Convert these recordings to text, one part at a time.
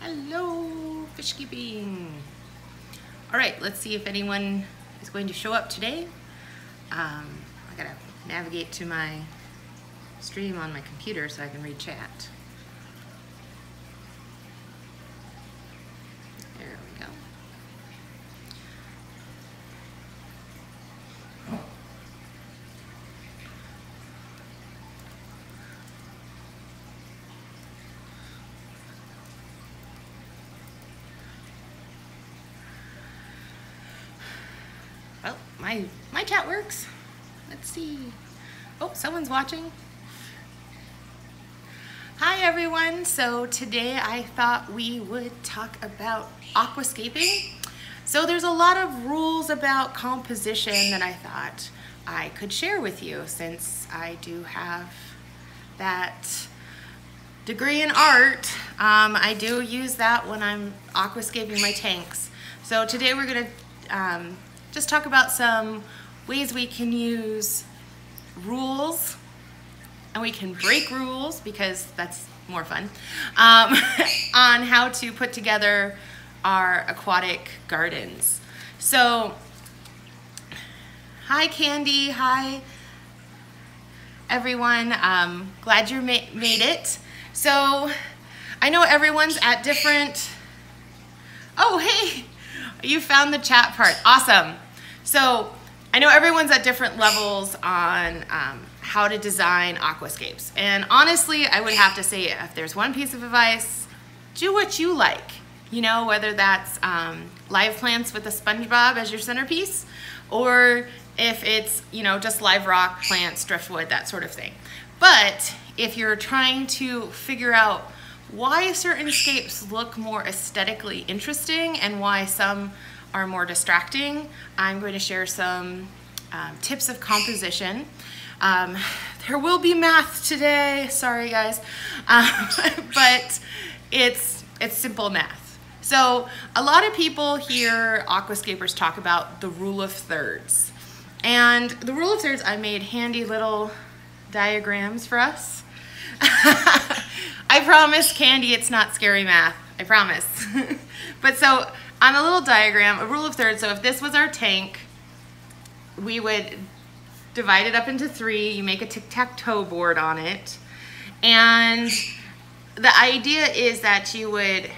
Hello, fish keeping. All right, let's see if anyone is going to show up today. I gotta navigate to my stream on my computer so I can read chat. There we go. Well, my chat works. Let's see. Oh, someone's watching. Hi everyone. So today I thought we would talk about aquascaping. So there's a lot of rules about composition that I thought I could share with you since I do have that degree in art. I do use that when I'm aquascaping my tanks. So today we're going to just talk about some ways we can use rules, and we can break rules because that's more fun, on how to put together our aquatic gardens. So, hi Candy, hi everyone, glad you made it. So, I know everyone's at different, oh hey, you found the chat part, awesome. So, I know everyone's at different levels on how to design aquascapes. And honestly, I would have to say, if there's one piece of advice, do what you like. You know, whether that's live plants with a SpongeBob as your centerpiece, or if it's, you know, just live rock, plants, driftwood, that sort of thing. But if you're trying to figure out why certain scapes look more aesthetically interesting and why some are more distracting, I'm going to share some tips of composition. There will be math today, sorry guys, but it's simple math. So a lot of people hear aquascapers talk about the rule of thirds. And the rule of thirds, I made handy little diagrams for us. I promise, Candy, it's not scary math, I promise. But so on a little diagram, a rule of thirds, so if this was our tank, we would divide it up into three. You make a tic-tac-toe board on it. And the idea is that you would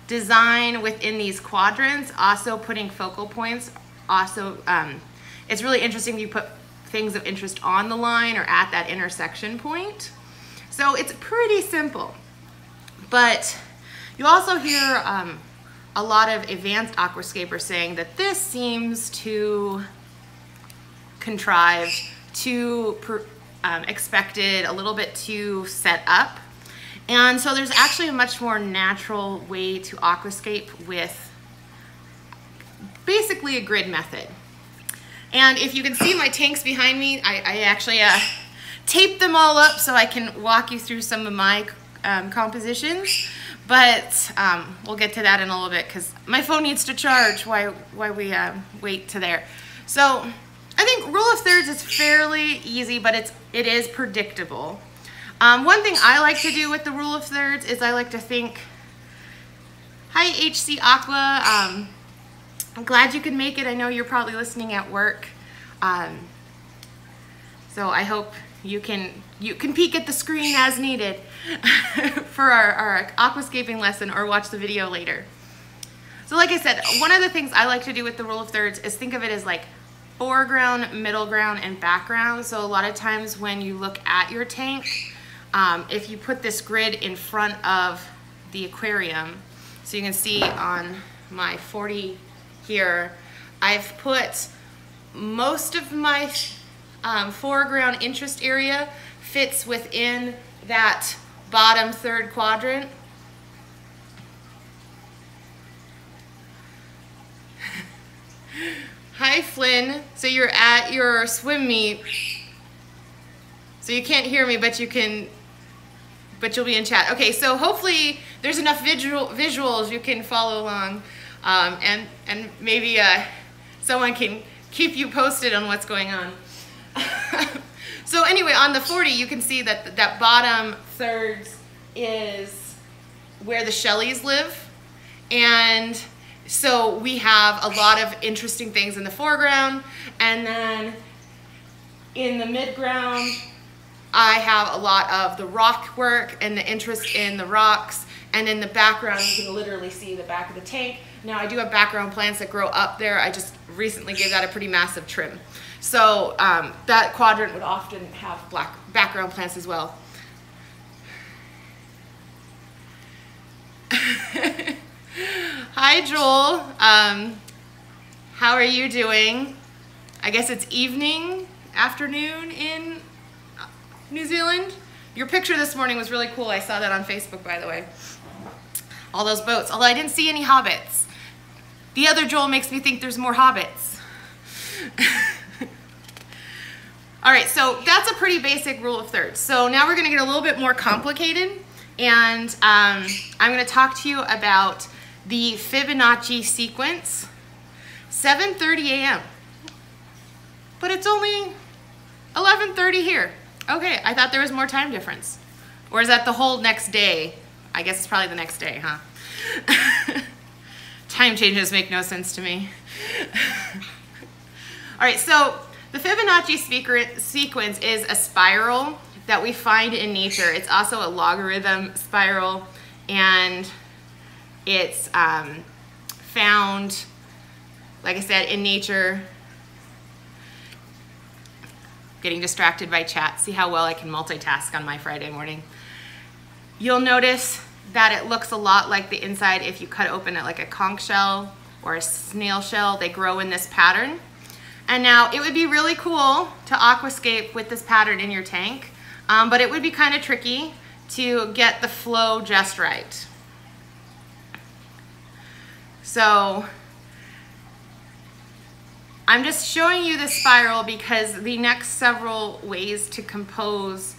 design within these quadrants, also putting focal points. Also, it's really interesting if you put things of interest on the line or at that intersection point. So it's pretty simple. But you also hear a lot of advanced aquascapers saying that this seems too contrived, too expected, a little bit too set up. And so there's actually a much more natural way to aquascape with basically a grid method. And if you can see my tanks behind me, I actually taped them all up so I can walk you through some of my compositions. But we'll get to that in a little bit because my phone needs to charge while we wait to there. So I think rule of thirds is fairly easy, but it is predictable. One thing I like to do with the rule of thirds is I like to think, hi HC Aqua, I'm glad you could make it. I know you're probably listening at work. So I hope you can peek at the screen as needed for our aquascaping lesson or watch the video later. So like I said, one of the things I like to do with the rule of thirds is think of it as like foreground, middle ground, and background. So a lot of times when you look at your tank, if you put this grid in front of the aquarium, so you can see on my 40 here, I've put most of my foreground interest area fits within that bottom third quadrant. Hi Flynn, so you're at your swim meet, so you can't hear me, but you'll be in chat. Okay, so hopefully there's enough visuals you can follow along, and maybe someone can keep you posted on what's going on. So anyway, on the 40, you can see that that bottom thirds is where the Shelleys live. And so we have a lot of interesting things in the foreground, and then in the midground, I have a lot of the rock work and the interest in the rocks, and in the background, you can literally see the back of the tank. Now I do have background plants that grow up there. I just recently gave that a pretty massive trim. So that quadrant would often have black background plants as well. Hi Joel, how are you doing? I guess it's evening, afternoon in New Zealand. Your picture this morning was really cool. I saw that on Facebook, by the way. All those boats, although I didn't see any hobbits. The other Joel makes me think there's more hobbits. All right, so that's a pretty basic rule of thirds. So now we're gonna get a little bit more complicated, and I'm gonna talk to you about the Fibonacci sequence. 7:30 a.m. But it's only 11:30 here. Okay, I thought there was more time difference. Or is that the whole next day? I guess it's probably the next day, huh? Time changes make no sense to me. All right, so the Fibonacci sequence is a spiral that we find in nature. It's also a logarithm spiral, and it's found, like I said, in nature. Getting distracted by chat. See how well I can multitask on my Friday morning. You'll notice that it looks a lot like the inside if you cut open it like a conch shell or a snail shell. They grow in this pattern. And now it would be really cool to aquascape with this pattern in your tank, but it would be kind of tricky to get the flow just right. So I'm just showing you the spiral because the next several ways to compose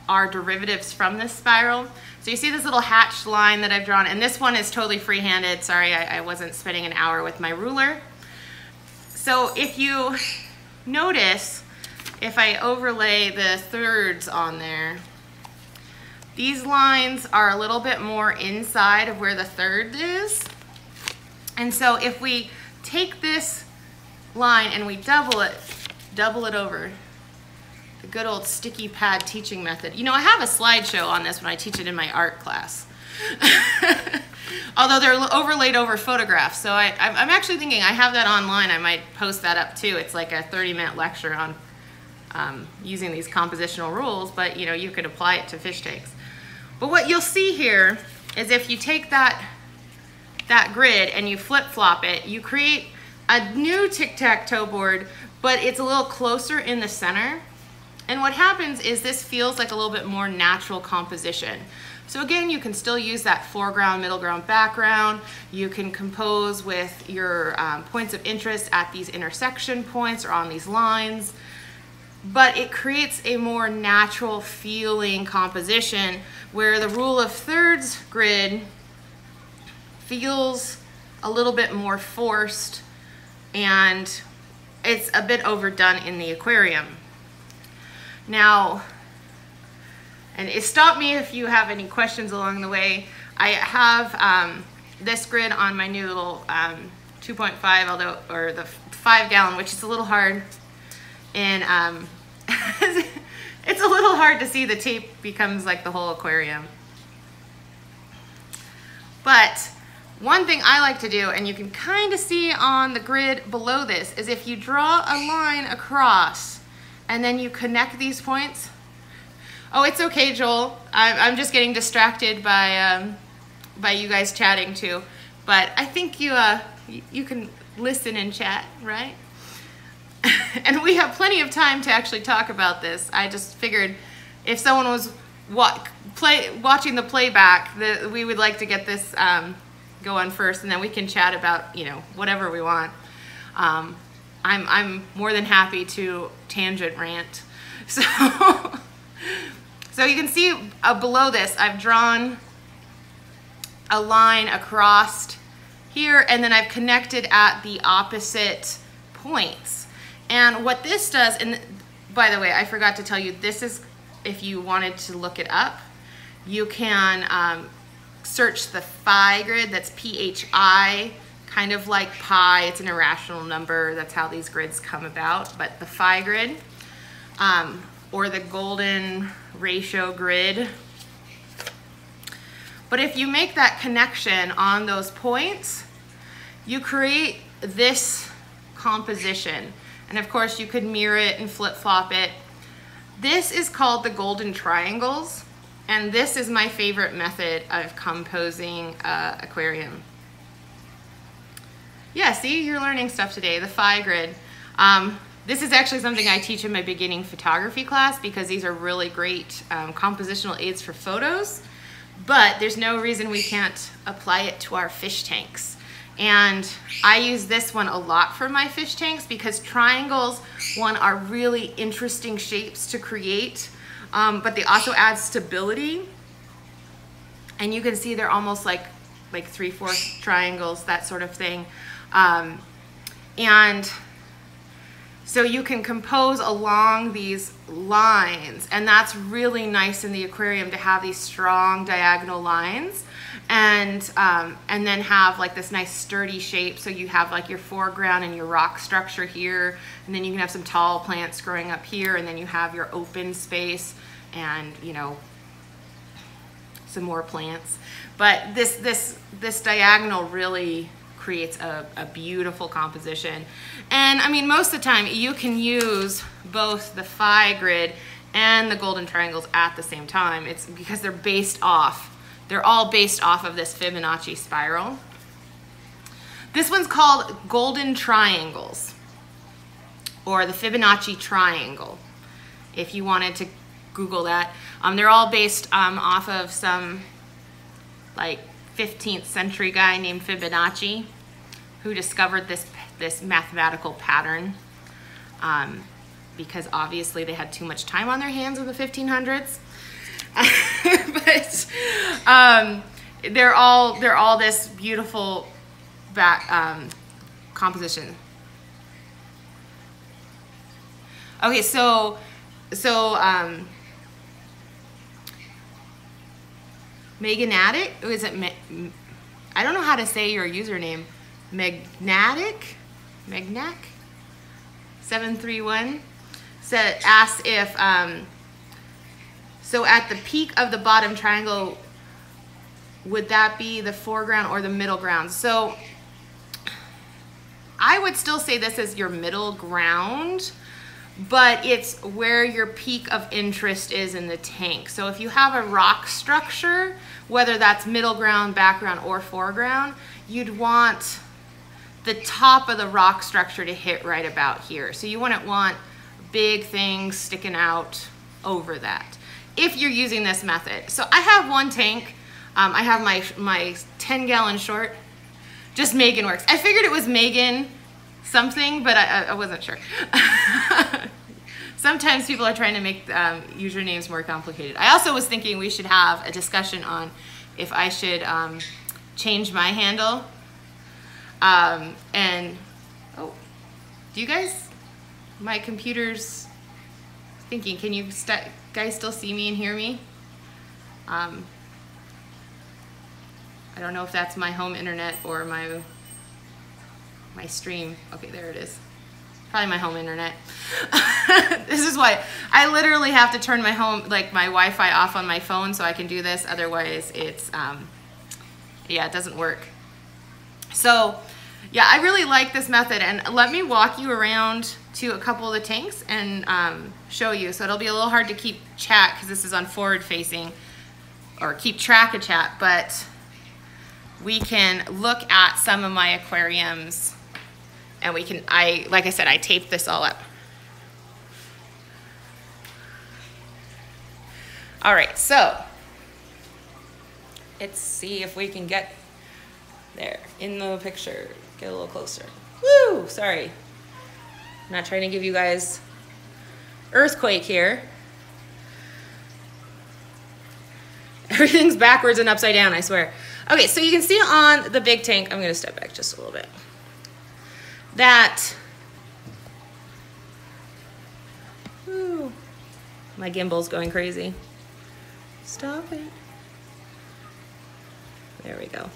are derivatives from this spiral. So you see this little hatched line that I've drawn, and this one is totally free-handed. Sorry, I wasn't spending an hour with my ruler. So if you notice, if I overlay the thirds on there, these lines are a little bit more inside of where the third is. And so if we take this line and we double it over, the good old sticky pad teaching method. You know, I have a slideshow on this when I teach it in my art class. Although they're overlaid over photographs. So I'm actually thinking I have that online. I might post that up too. It's like a 30-minute lecture on using these compositional rules, but you know, you could apply it to fish tanks. But what you'll see here is if you take that grid and you flip-flop it, you create a new tic-tac-toe board, but it's a little closer in the center. And what happens is this feels like a little bit more natural composition. So again, you can still use that foreground, middle ground, background. You can compose with your points of interest at these intersection points or on these lines. But it creates a more natural feeling composition where the rule of thirds grid feels a little bit more forced, and it's a bit overdone in the aquarium. Now, and stop me if you have any questions along the way. I have this grid on my new little 2.5, or the 5-gallon, which is a little hard. And it's a little hard to see. The tape becomes like the whole aquarium. But one thing I like to do, and you can kind of see on the grid below this, is if you draw a line across and then you connect these points. Oh, it's okay, Joel. I'm just getting distracted by you guys chatting too. But I think you can listen and chat, right? And we have plenty of time to actually talk about this. I just figured if someone was watching the playback, we would like to get this going first, and then we can chat about, you know, whatever we want. I'm more than happy to tangent rant. So, so you can see below this, I've drawn a line across here, and then I've connected at the opposite points. And what this does, and by the way, I forgot to tell you, this is, if you wanted to look it up, You can search the phi grid, that's PHI, kind of like pi, it's an irrational number, that's how these grids come about, but the phi grid, or the golden ratio grid. But if you make that connection on those points, you create this composition. And of course you could mirror it and flip-flop it. This is called the golden triangles, and this is my favorite method of composing aquarium. Yeah, see, you're learning stuff today, the phi grid. This is actually something I teach in my beginning photography class because these are really great compositional aids for photos, but there's no reason we can't apply it to our fish tanks. And I use this one a lot for my fish tanks because triangles, one, are really interesting shapes to create, but they also add stability. And you can see they're almost like 3/4 triangles, that sort of thing. And so you can compose along these lines, and that's really nice in the aquarium to have these strong diagonal lines, and then have like this nice sturdy shape. So you have like your foreground and your rock structure here, and then you can have some tall plants growing up here, and then you have your open space and, you know, some more plants. But this diagonal really creates a beautiful composition. And I mean, most of the time you can use both the phi grid and the golden triangles at the same time. It's because they're all based off of this Fibonacci spiral. This one's called golden triangles, or the Fibonacci triangle, if you wanted to Google that. They're all based off of some like 15th century guy named Fibonacci, who discovered this mathematical pattern, because obviously they had too much time on their hands in the 1500s. But they're all this beautiful composition. Okay, so Magnetic, is it? I don't know how to say your username. Magnetic 731 asks if so at the peak of the bottom triangle, would that be the foreground or the middle ground? So I would still say this is your middle ground, but it's where your peak of interest is in the tank. So if you have a rock structure, whether that's middle ground, background, or foreground, you'd want the top of the rock structure to hit right about here. So you wouldn't want big things sticking out over that if you're using this method. So I have one tank. I have my 10-gallon short. Just Megan works. I figured it was Megan something, but I wasn't sure. Sometimes people are trying to make usernames more complicated. I also was thinking we should have a discussion on if I should change my handle. And, oh, do you guys, my computer's thinking, can you guys still see me and hear me? I don't know if that's my home internet or my stream. Okay, there it is. Probably my home internet. This is why I literally have to turn my my Wi-Fi off on my phone so I can do this. Otherwise, it's, yeah, it doesn't work. So, yeah, I really like this method, and let me walk you around to a couple of the tanks and show you. So it'll be a little hard to keep chat because this is on forward facing, or keep track of chat, but we can look at some of my aquariums, and we can, like I said, I taped this all up. All right, so let's see if we can get there in the picture. Get a little closer. Woo, sorry. I'm not trying to give you guys earthquake here. Everything's backwards and upside down, I swear. Okay, so you can see on the big tank, I'm gonna step back just a little bit, that, woo, my gimbal's going crazy. Stop it. There we go.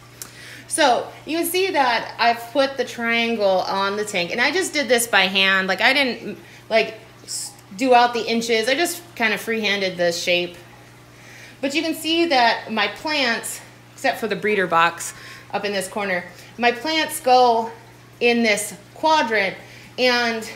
So you can see that I've put the triangle on the tank, and I just did this by hand. Like I didn't like do out the inches. I just kind of freehanded the shape. But you can see that my plants, except for the breeder box up in this corner, my plants go in this quadrant, and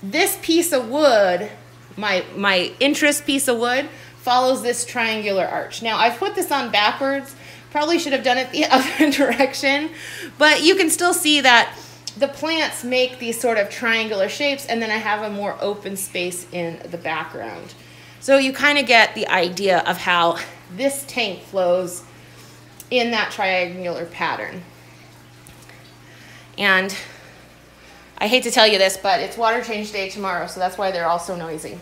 this piece of wood, my interest piece of wood, follows this triangular arch. Now I've put this on backwards. Probably should have done it the other direction, but you can still see that the plants make these sort of triangular shapes, and then I have a more open space in the background. So you kind of get the idea of how this tank flows in that triangular pattern. And I hate to tell you this, but it's water change day tomorrow, so that's why they're all so noisy.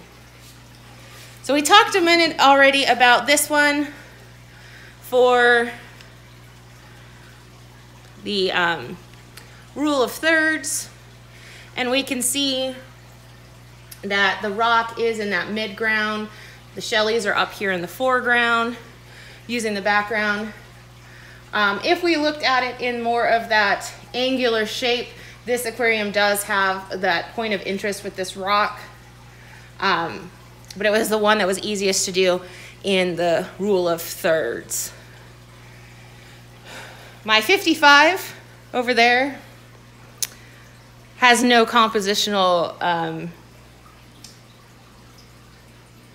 So we talked a minute already about this one for the rule of thirds, and we can see that the rock is in that mid-ground. The shellies are up here in the foreground using the background. If we looked at it in more of that angular shape, this aquarium does have that point of interest with this rock, but it was the one that was easiest to do in the rule of thirds. My 55 over there has no compositional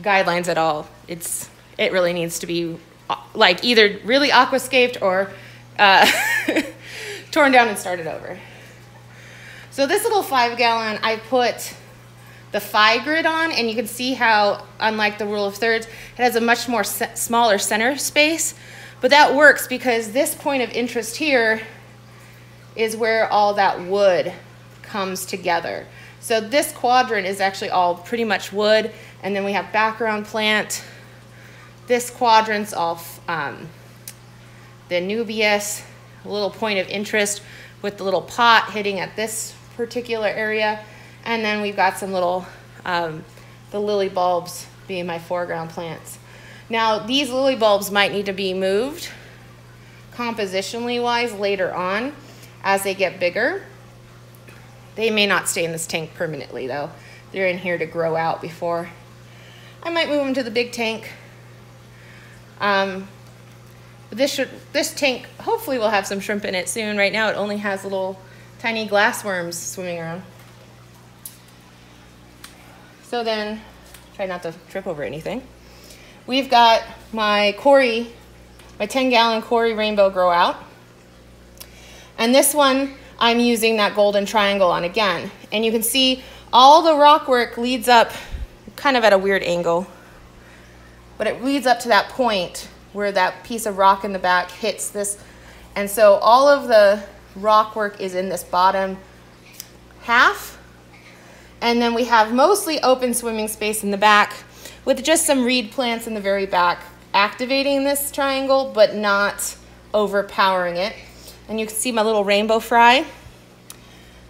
guidelines at all. It really needs to be like either really aquascaped or torn down and started over. So this little 5-gallon, I put the phi grid on, and you can see how, unlike the rule of thirds, it has a much more smaller center space. But that works because this point of interest here is where all that wood comes together. So this quadrant is actually all pretty much wood, and then we have background plant. This quadrant's all the nubius, a little point of interest with the little pot hitting at this particular area, and then we've got some little, the lily bulbs being my foreground plants. Now these lily bulbs might need to be moved compositionally wise later on as they get bigger. They may not stay in this tank permanently though. They're in here to grow out before I might move them to the big tank. But this tank hopefully will have some shrimp in it soon. Right now it only has little tiny glass worms swimming around. So then, try not to trip over anything. We've got my Cory, my 10-gallon Cory Rainbow Grow Out. And this one I'm using that golden triangle on again. And you can see all the rock work leads up kind of at a weird angle. But it leads up to that point where that piece of rock in the back hits this. And so all of the rock work is in this bottom half. And then we have mostly open swimming space in the back with just some reed plants in the very back activating this triangle but not overpowering it. And you can see my little rainbow fry.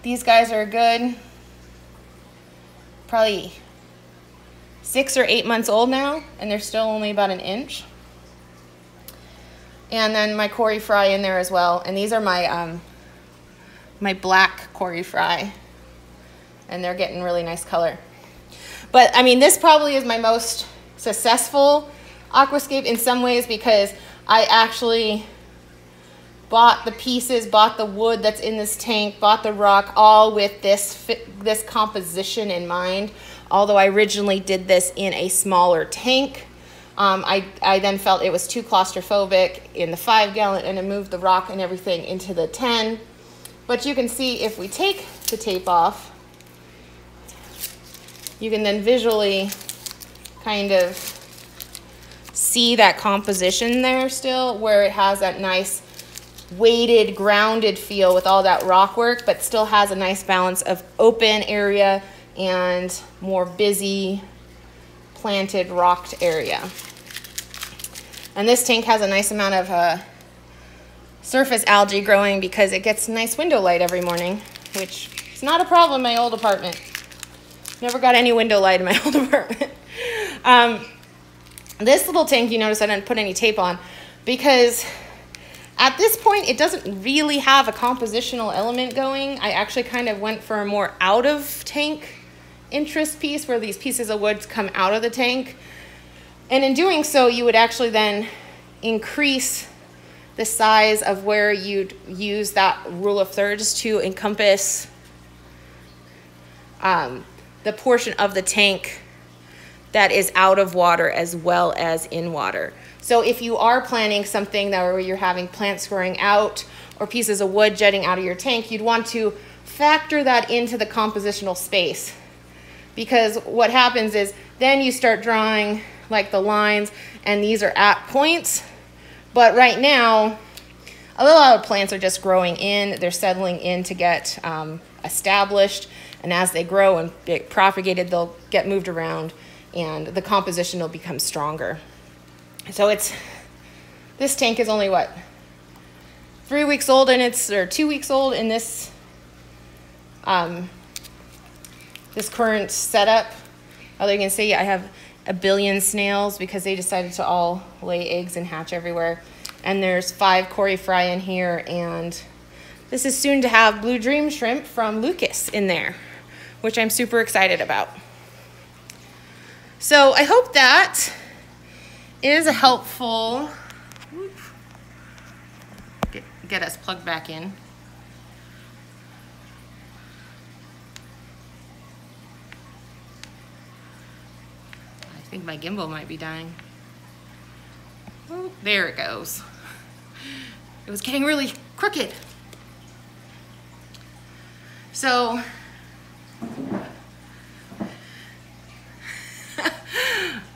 These guys are good, probably 6 or 8 months old now, and they're still only about an inch. And then my Cory fry in there as well. And these are my my black Cory fry, and they're getting really nice color. But I mean, this probably is my most successful aquascape in some ways because I actually bought the pieces, bought the wood that's in this tank, bought the rock, all with this composition in mind. Although I originally did this in a smaller tank, I then felt it was too claustrophobic in the 5-gallon, and I moved the rock and everything into the 10. But you can see if we take the tape off, you can then visually kind of see that composition there still, where it has that nice weighted, grounded feel with all that rock work, but still has a nice balance of open area and more busy, planted, rocked area. And this tank has a nice amount of surface algae growing because it gets nice window light every morning, which is not a problem in my old apartment. Never got any window light in my old apartment. This little tank, you notice I didn't put any tape on because At this point, it doesn't really have a compositional element going. I actually kind of went for a more out of tank interest piece where these pieces of wood come out of the tank. And in doing so, you would actually then increase the size of where you'd use that rule of thirds to encompass the portion of the tank that is out of water as well as in water. So if you are planning something that where you're having plants growing out or pieces of wood jetting out of your tank, you'd want to factor that into the compositional space. Because what happens is then you start drawing like the lines and these are at points. But right now, a lot of plants are just growing in, they're settling in to get established. And as they grow and get propagated, they'll get moved around and the composition will become stronger. So this tank is only what, 3 weeks old, and or 2 weeks old in this this current setup. Although you can see I have a billion snails because they decided to all lay eggs and hatch everywhere. And there's 5 Cory fry in here, and this is soon to have blue dream shrimp from Lucas in there, which I'm super excited about. So I hope that is a helpful, get us plugged back in. I think my gimbal might be dying. Oh, there it goes. It was getting really crooked. So,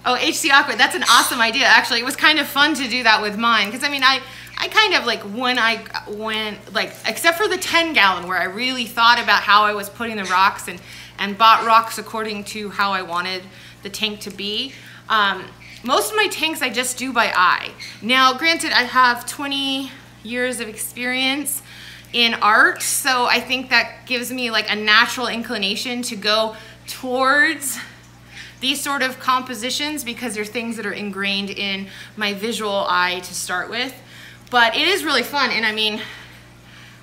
oh, HC Aqua, that's an awesome idea. Actually, it was kind of fun to do that with mine. Because, I mean, I kind of like, when I went, like, except for the 10-gallon where I really thought about how I was putting the rocks and bought rocks according to how I wanted the tank to be. Most of my tanks I just do by eye. Now, granted, I have 20 years of experience in art, so I think that gives me like a natural inclination to go towards these sort of compositions because they're things that are ingrained in my visual eye to start with. But it is really fun, and I mean,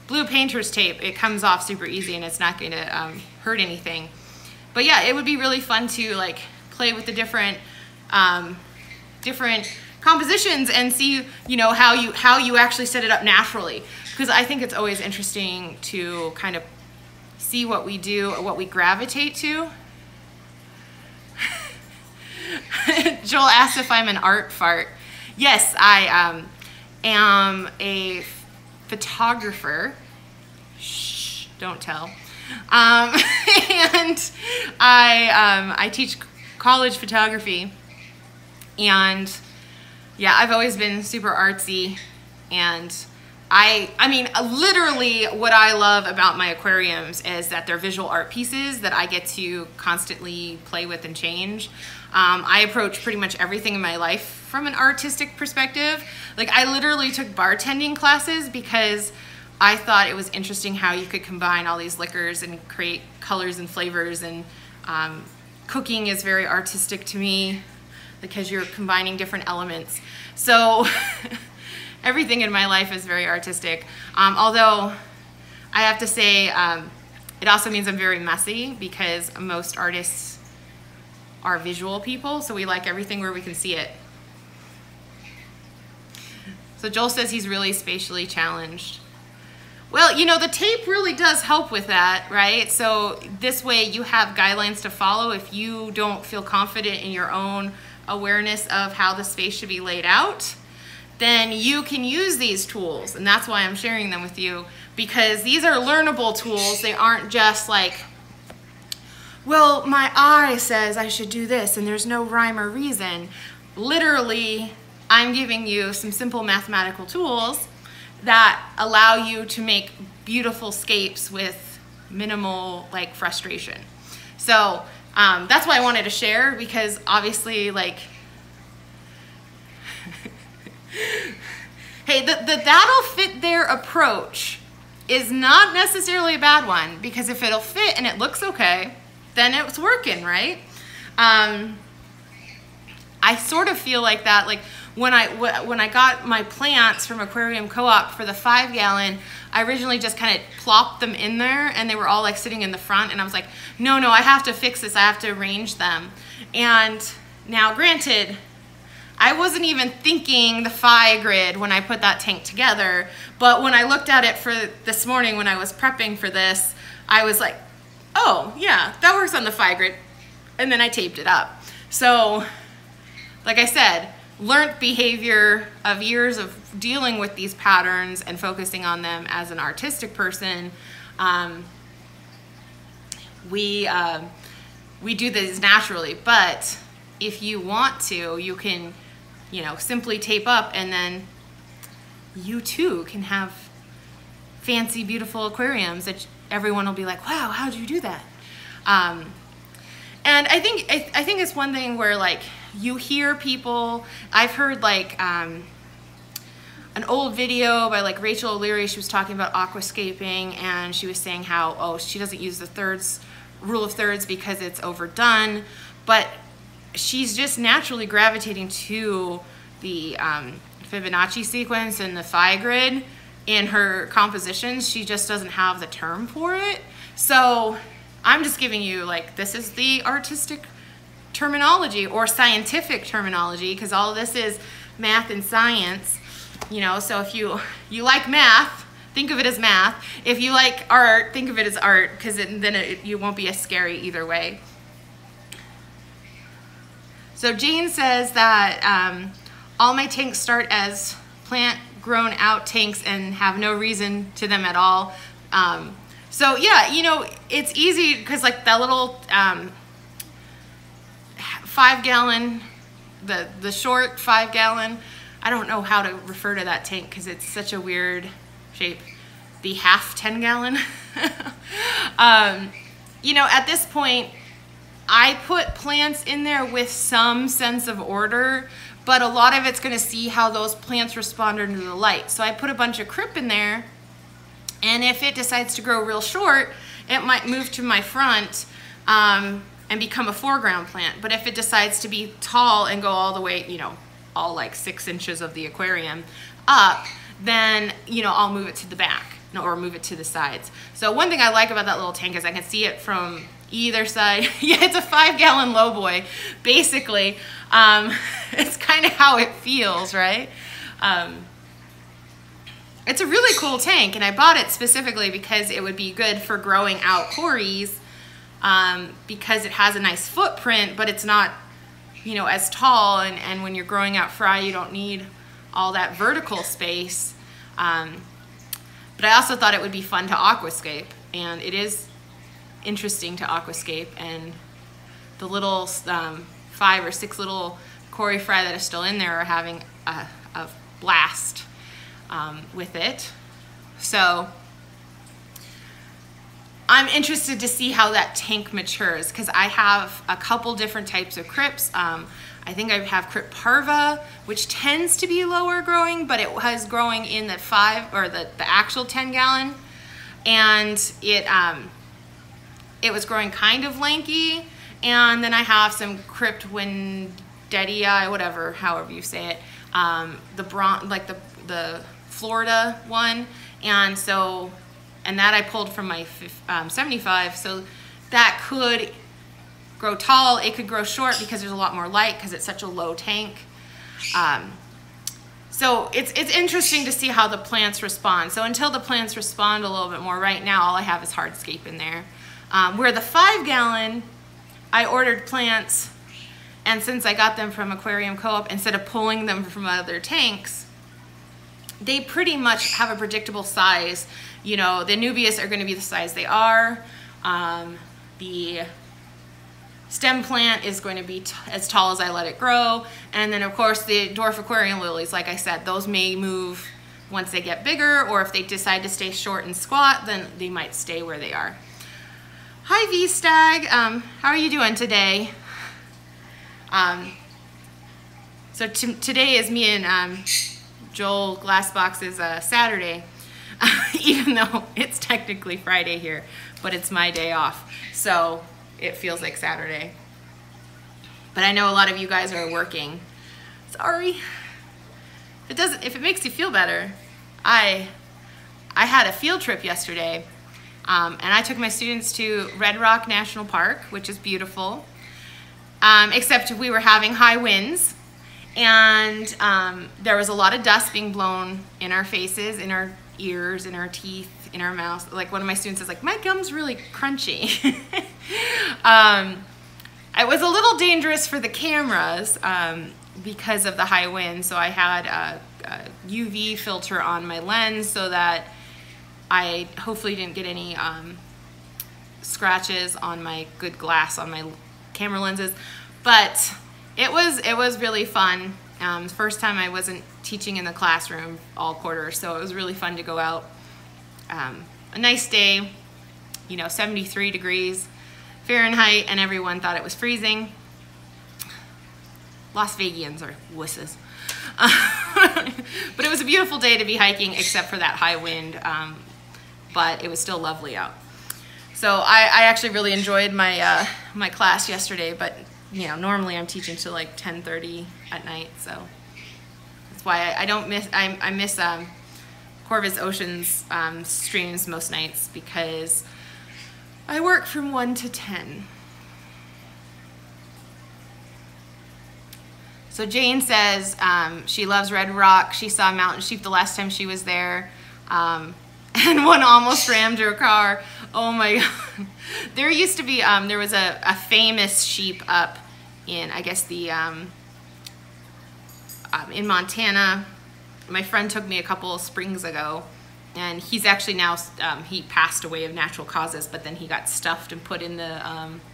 blue painter's tape, it comes off super easy and it's not going to hurt anything. But yeah, it would be really fun to like play with the different compositions and see, you know, how you actually set it up naturally. Because I think it's always interesting to kind of see what we do or what we gravitate to. Joel asked if I'm an art fart. Yes, I am a photographer. Shh, don't tell. And I teach college photography. And yeah, I've always been super artsy, and I mean, literally what I love about my aquariums is that they're visual art pieces that I get to constantly play with and change. I approach pretty much everything in my life from an artistic perspective. Like, I literally took bartending classes because I thought it was interesting how you could combine all these liquors and create colors and flavors, and cooking is very artistic to me because you're combining different elements. So everything in my life is very artistic. Although I have to say, it also means I'm very messy because most artists are visual people, so we like everything where we can see it. So Joel says he's really spatially challenged. Well, you know, the tape really does help with that, right? So this way you have guidelines to follow if you don't feel confident in your own awareness of how the space should be laid out. Then you can use these tools, and that's why I'm sharing them with you, because these are learnable tools. They aren't just like, well, my eye says I should do this and there's no rhyme or reason. Literally, I'm giving you some simple mathematical tools that allow you to make beautiful scapes with minimal like frustration. So that's why I wanted to share, because obviously, like, hey, the that'll fit there approach is not necessarily a bad one, because if it'll fit and it looks okay, then it's working, right? I I sort of feel like that, like when I got my plants from Aquarium Co-op for the 5 gallon, I originally just kind of plopped them in there and they were all like sitting in the front, and I was like, no, I have to fix this, I have to arrange them. And now granted, I wasn't even thinking the phi grid when I put that tank together, but when I looked at it for this morning when I was prepping for this, I was like, oh yeah, that works on the phi grid, and then I taped it up. So like I said, learned behavior of years of dealing with these patterns and focusing on them as an artistic person. We do this naturally, but if you want to, you can, you know, simply tape up, and then you too can have fancy, beautiful aquariums that everyone will be like, wow, how'd you do that? And I think it's one thing where like you hear people, I've heard like an old video by like Rachel O'Leary. She was talking about aquascaping, and she was saying how, oh, she doesn't use the rule of thirds because it's overdone, but she's just naturally gravitating to the Fibonacci sequence and the phi grid in her compositions. She just doesn't have the term for it. So I'm just giving you like, this is the artistic terminology or scientific terminology, because all of this is math and science, you know. So if you like math, think of it as math. If you like art, think of it as art, because you won't be as scary either way. So Jane says that all my tanks start as plant grown out tanks and have no reason to them at all. So yeah, you know, it's easy because like that little 5 gallon, the short 5 gallon, I don't know how to refer to that tank because it's such a weird shape. The half 10 gallon. You know, at this point, I put plants in there with some sense of order, but a lot of it's going to see how those plants respond under the light. So I put a bunch of crip in there, and if it decides to grow real short, it might move to my front and become a foreground plant. But if it decides to be tall and go all the way, you know, all like 6 inches of the aquarium up, then, you know, I'll move it to the back or move it to the sides. So one thing I like about that little tank is I can see it from either side. Yeah, it's a 5 gallon low boy, basically. It's kind of how it feels, right? It's a really cool tank, and I bought it specifically because it would be good for growing out cories, because it has a nice footprint, but it's not, you know, as tall, and when you're growing out fry, you don't need all that vertical space. But I also thought it would be fun to aquascape, and it is interesting to aquascape, and the little 5 or 6 little cory fry that are still in there are having a blast with it. So I'm interested to see how that tank matures, because I have a couple different types of crips. I think I have Crip Parva, which tends to be lower growing, but it was growing in the 5 or the actual 10 gallon, and it was growing kind of lanky. And then I have some Crip Windetii, whatever, however you say it, the Florida one, and that I pulled from my 75, so that could grow tall. It could grow short because there's a lot more light because it's such a low tank. So it's interesting to see how the plants respond. So until the plants respond a little bit more, right now all I have is hardscape in there. Where the 5 gallon, I ordered plants, and since I got them from Aquarium Co-op, instead of pulling them from other tanks, they pretty much have a predictable size. You know, the Nubius are going to be the size they are. The stem plant is going to be as tall as I let it grow. And then of course the dwarf aquarium lilies, like I said, those may move once they get bigger, or if they decide to stay short and squat, then they might stay where they are. Hi V-Stag, how are you doing today? So today is me and Joel Glassbox's Saturday, even though it's technically Friday here, but it's my day off, so it feels like Saturday. but I know a lot of you guys are working. Sorry. If it makes you feel better, I had a field trip yesterday, and I took my students to Red Rock National Park, which is beautiful, except we were having high winds, and there was a lot of dust being blown in our faces, in our ears, in our teeth, in our mouths. Like one of my students is like, my gum's really crunchy. It was a little dangerous for the cameras because of the high wind, so I had a UV filter on my lens so that I hopefully didn't get any scratches on my good glass on my camera lenses. But it was really fun. First time I wasn't teaching in the classroom all quarter, so it was really fun to go out. A nice day, you know, 73 degrees Fahrenheit, and everyone thought it was freezing. Las Vegians are wusses. But it was a beautiful day to be hiking, except for that high wind, but it was still lovely out. So I actually really enjoyed my my class yesterday, but you know, normally I'm teaching till like 10:30 at night, so that's why I miss Corvus Ocean's streams most nights, because I work from 1 to 10. So Jane says she loves Red Rock. She saw mountain sheep the last time she was there, and one almost rammed her car. Oh my God. There used to be, there was a famous sheep up in, I guess, the in Montana. My friend took me a couple of springs ago, and he's actually now, he passed away of natural causes, but then he got stuffed and put in the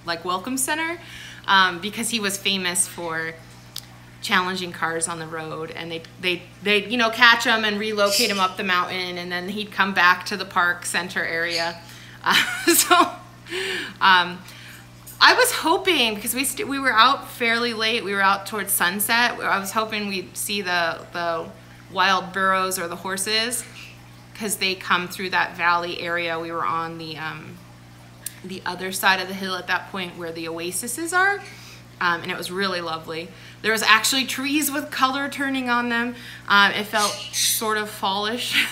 like welcome center because he was famous for challenging cars on the road, and they you know, catch him and relocate him up the mountain, and then he'd come back to the park center area. I was hoping, because we were out fairly late, we were out towards sunset, I was hoping we'd see the wild burros or the horses, because they come through that valley area. We were on the other side of the hill at that point where the oases are, and it was really lovely. There was actually trees with color turning on them. It felt sort of fallish,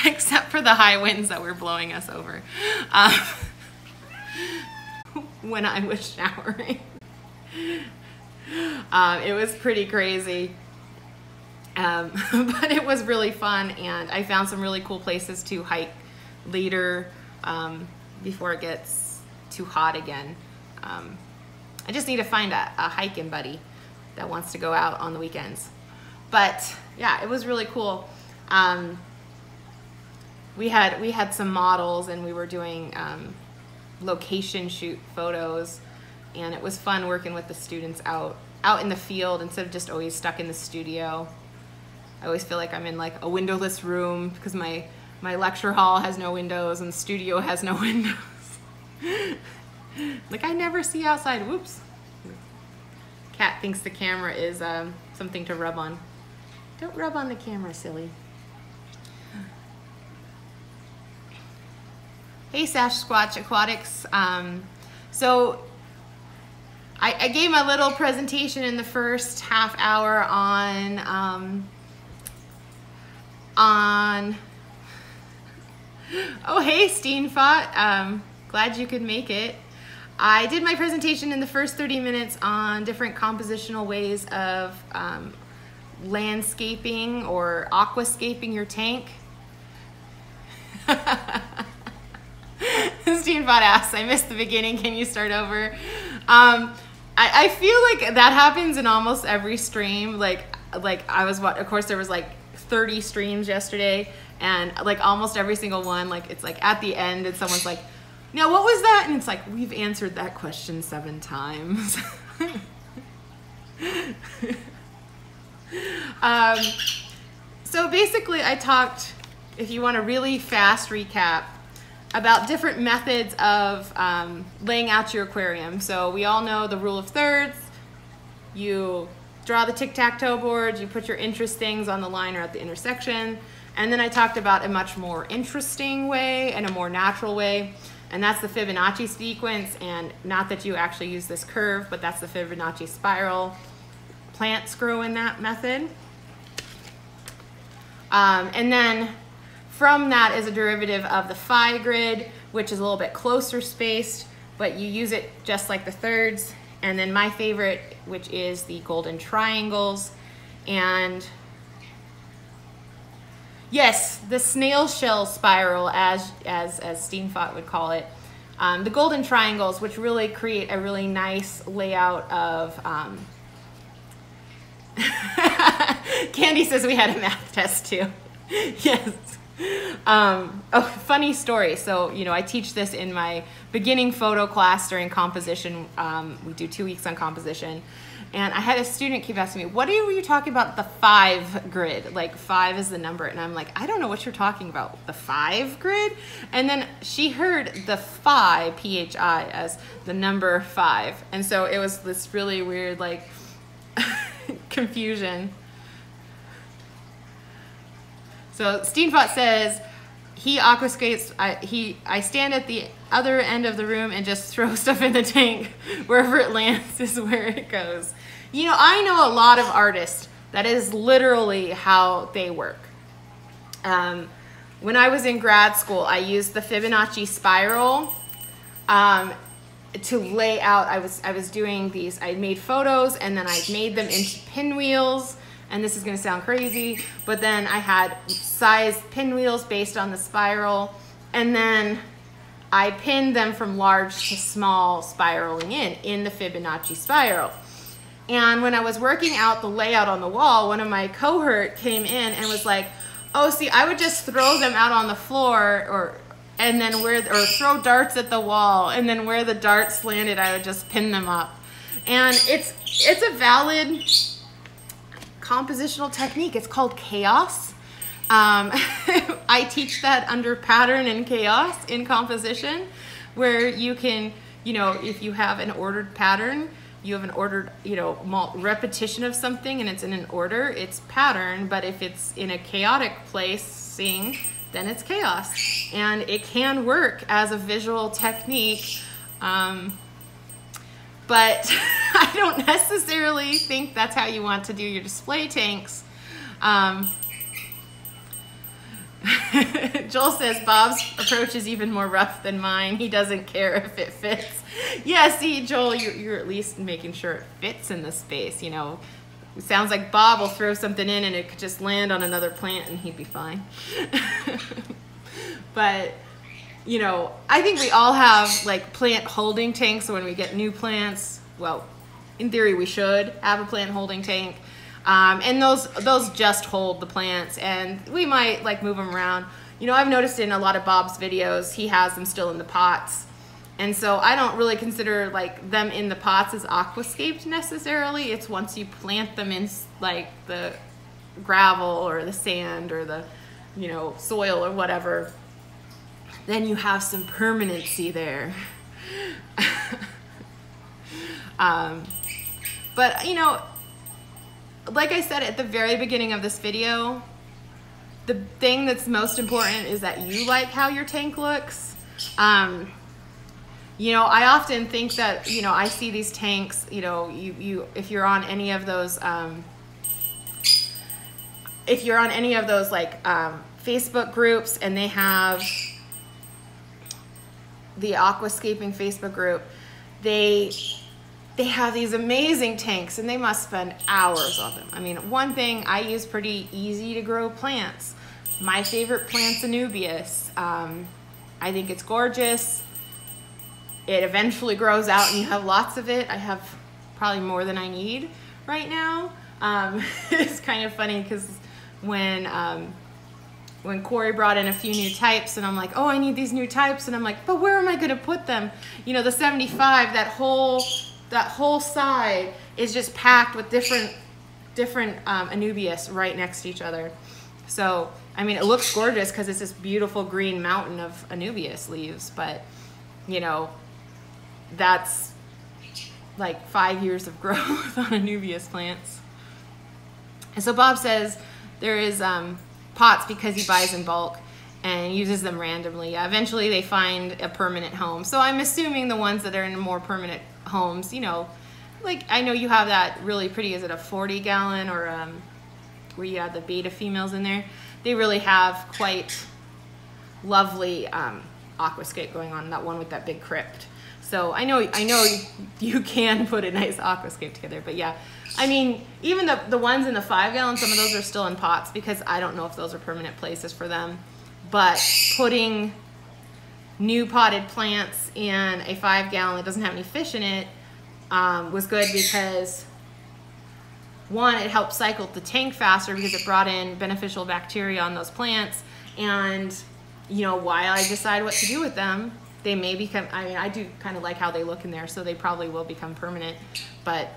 except for the high winds that were blowing us over when I was showering. It was pretty crazy. But it was really fun, and I found some really cool places to hike later before it gets too hot again. I just need to find a hiking buddy that wants to go out on the weekends. But yeah, it was really cool. We had some models, and we were doing location shoot photos, and it was fun working with the students out in the field instead of just always stuck in the studio. I always feel like I'm in like a windowless room because my lecture hall has no windows and the studio has no windows. Like, I never see outside. Whoops. Cat thinks the camera is something to rub on. Don't rub on the camera, silly. Hey, Sasquatch Aquatics. So I gave my little presentation in the first half hour on oh, hey, Steenfot. Glad you could make it. I did my presentation in the first 30 minutes on different compositional ways of landscaping or aquascaping your tank. Steenbot asks, I missed the beginning, can you start over? I feel like that happens in almost every stream. Like I was, of course there was like 30 streams yesterday, and like almost every single one, like it's like at the end and someone's like, now what was that? And it's like, we've answered that question 7 times. So basically I talked, if you want a really fast recap, about different methods of laying out your aquarium. So we all know the rule of thirds. You draw the tic-tac-toe board, you put your interest things on the line or at the intersection, and then I talked about a much more interesting way and a more natural way. And that's the Fibonacci sequence, and not that you actually use this curve, but that's the Fibonacci spiral. Plants grow in that method. And then from that is a derivative of the phi grid, which is a little bit closer spaced, but you use it just like the thirds. And then my favorite, which is the golden triangles. And yes, the snail shell spiral, as Steenfot would call it. The golden triangles, which really create a really nice layout of, Candy says we had a math test too. Yes. Oh, funny story. So, you know, I teach this in my beginning photo class during composition. We do 2 weeks on composition. And I had a student keep asking me, what are you talking about the 5 grid? Like 5 is the number. And I'm like, I don't know what you're talking about. The 5 grid? And then she heard the phi, P-H-I, as the number 5. And so it was this really weird, like, confusion. So Steenfot says, he aquascapes, I stand at the other end of the room and just throw stuff in the tank. Wherever it lands is where it goes. You know, I know a lot of artists that is literally how they work. When I was in grad school, I used the Fibonacci spiral to lay out. I was doing these, I made photos and then I made them into pinwheels. And this is going to sound crazy, but then I had size pinwheels based on the spiral, and then I pinned them from large to small spiraling in the Fibonacci spiral. And when I was working out the layout on the wall, one of my cohort came in and was like, oh, see, I would just throw them out on the floor or throw darts at the wall, and then where the darts landed, I would just pin them up. And it's a valid compositional technique. It's called chaos. I teach that under pattern and chaos in composition, where you can, you know, if you have an ordered pattern, you have an ordered, you know, repetition of something and it's in an order, it's pattern. But if it's in a chaotic placing, then it's chaos. And it can work as a visual technique. But I don't necessarily think that's how you want to do your display tanks. Joel says Bob's approach is even more rough than mine. He doesn't care if it fits. Yeah, see, Joel, you're at least making sure it fits in the space, you know. It sounds like Bob will throw something in and it could just land on another plant and he'd be fine. But you know, I think we all have like plant holding tanks. So when we get new plants, well, in theory we should have a plant holding tank. And those just hold the plants, and we might like move them around. You know, I've noticed in a lot of Bob's videos, he has them still in the pots. And so I don't really consider like them in the pots as aquascaped necessarily. It's once you plant them in like the gravel or the sand or the, you know, soil or whatever, then you have some permanency there. But you know, like I said at the very beginning of this video, the thing that's most important is that you like how your tank looks. You know, I often think that, you know, I see these tanks, you know, if you're on any of those, like Facebook groups, and they have the Aquascaping Facebook group, they have these amazing tanks and they must spend hours on them. I mean, one thing I use pretty easy to grow plants. My favorite plant's Anubias. I think it's gorgeous. It eventually grows out and you have lots of it. I have probably more than I need right now. It's kind of funny because when Corey brought in a few new types and I'm like, oh, I need these new types, and I'm like, but where am I gonna put them? You know, the 75, that whole side is just packed with different Anubias right next to each other. So, I mean, it looks gorgeous because it's this beautiful green mountain of Anubias leaves, but you know, that's like 5 years of growth on Anubias plants. And so Bob says there is pots because he buys in bulk. and uses them randomly. Yeah, eventually they find a permanent home. So I'm assuming the ones that are in more permanent homes, you know, like I know you have that really pretty, is it a 40 gallon or where you have the beta females in there? They really have quite lovely aquascape going on, that one with that big crypt. So I know you can put a nice aquascape together, but yeah, I mean, even the ones in the 5 gallon, some of those are still in pots because I don't know if those are permanent places for them. But putting new potted plants in a 5 gallon that doesn't have any fish in it was good because, one, it helped cycle the tank faster because it brought in beneficial bacteria on those plants. And, you know, while I decide what to do with them, they may become, I mean, I do kind of like how they look in there, so they probably will become permanent. But,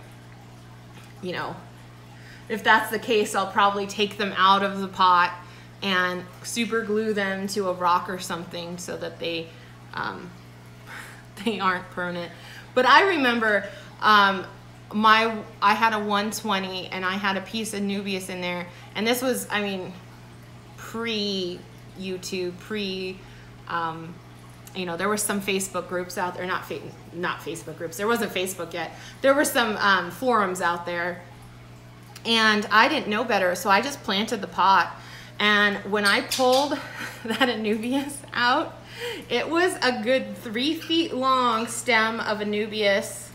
you know, if that's the case, I'll probably take them out of the pot and super glue them to a rock or something so that they aren't permanent. But I remember I had a 120 and I had a piece of Nubius in there, and this was, I mean, pre-YouTube, you know, there were some Facebook groups out there, not Facebook groups, there wasn't Facebook yet. There were some forums out there, and I didn't know better, so I just planted the pot. And when I pulled that Anubias out, it was a good 3 feet long stem of Anubias,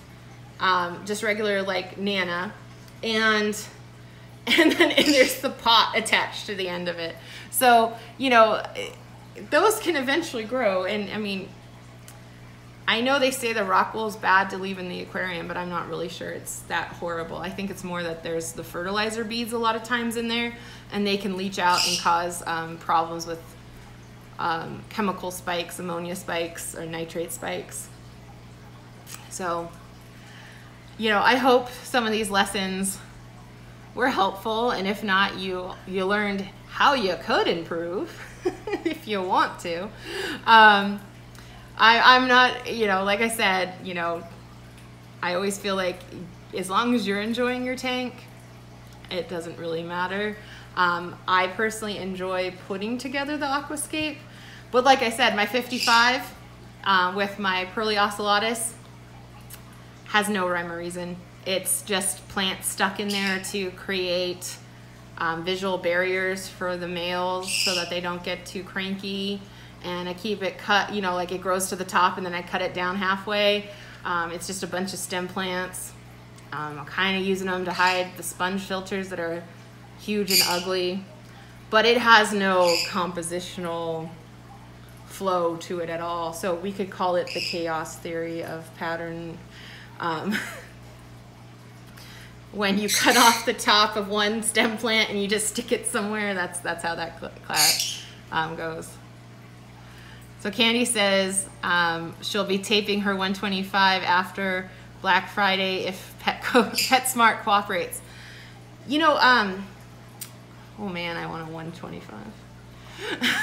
just regular like Nana, and then there's the pot attached to the end of it. So, you know, those can eventually grow. And I mean, I know they say the rock wool is bad to leave in the aquarium, but I'm not really sure it's that horrible. I think it's more that there's the fertilizer beads a lot of times in there, and they can leach out and cause problems with chemical spikes, ammonia spikes, or nitrate spikes. So, you know, I hope some of these lessons were helpful, and if not, you learned how you could improve if you want to. I'm not, you know, like I said, you know, I always feel like as long as you're enjoying your tank, it doesn't really matter. I personally enjoy putting together the aquascape, but like I said, my 55 with my Pearly Ocellatus has no rhyme or reason. It's just plants stuck in there to create visual barriers for the males so that they don't get too cranky. And I keep it cut, you know, like it grows to the top and then I cut it down halfway. It's just a bunch of stem plants. I'm kind of using them to hide the sponge filters that are huge and ugly, but it has no compositional flow to it at all. So we could call it the chaos theory of pattern. When you cut off the top of one stem plant and you just stick it somewhere, that's how that class goes. So Candy says she'll be taping her 125 after Black Friday if PetSmart cooperates. You know, oh man, I want a 125.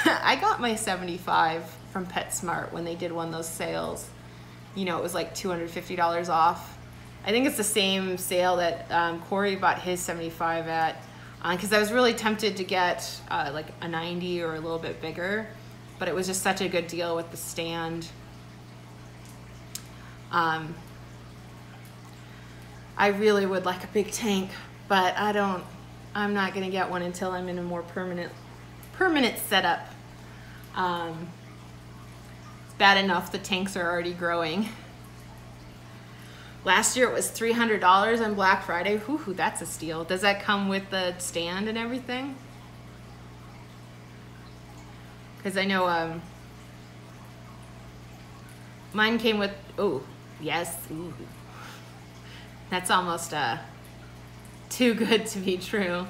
I got my 75 from PetSmart when they did one of those sales. You know, it was like $250 off. I think it's the same sale that Corey bought his 75 at, because I was really tempted to get like a 90 or a little bit bigger, but it was just such a good deal with the stand. I really would like a big tank, but I'm not gonna get one until I'm in a more permanent setup. It's bad enough the tanks are already growing. Last year it was $300 on Black Friday. Whoo, that's a steal. Does that come with the stand and everything? Because I know mine came with, oh, yes. Ooh. That's almost too good to be true.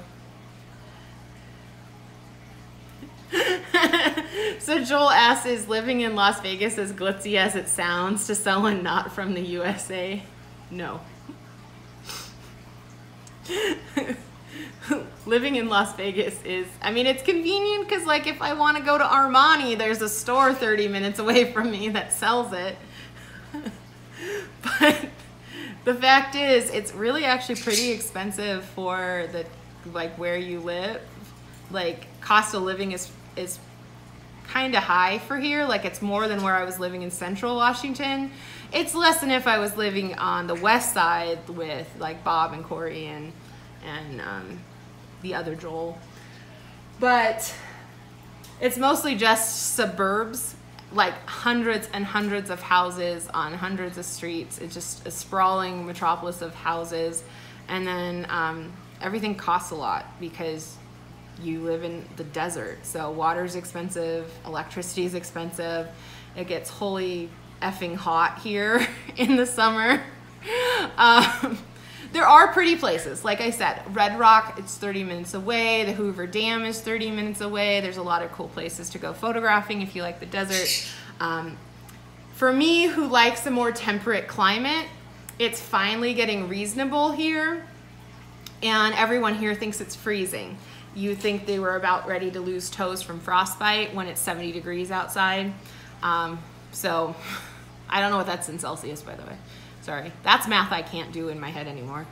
So Joel asks, is living in Las Vegas as glitzy as it sounds to someone not from the USA? No. Living in Las Vegas is, I mean, it's convenient because like if I want to go to Armani, there's a store 30 minutes away from me that sells it. But the fact is, it's really actually pretty expensive for the, like where you live. Like cost of living is kind of high for here. Like it's more than where I was living in central Washington. It's less than if I was living on the west side with like Bob and Corey and the other Joel. But it's mostly just suburbs, like hundreds and hundreds of houses on hundreds of streets. It's just a sprawling metropolis of houses. And then everything costs a lot because you live in the desert. So water's expensive, electricity's expensive. It gets holy effing hot here in the summer. There are pretty places. Like I said, Red Rock, it's 30 minutes away. The Hoover Dam is 30 minutes away. There's a lot of cool places to go photographing if you like the desert. For me, who likes a more temperate climate, it's finally getting reasonable here. And everyone here thinks it's freezing. You think they were about ready to lose toes from frostbite when it's 70 degrees outside. So I don't know what that's in Celsius, by the way. Sorry, that's math I can't do in my head anymore.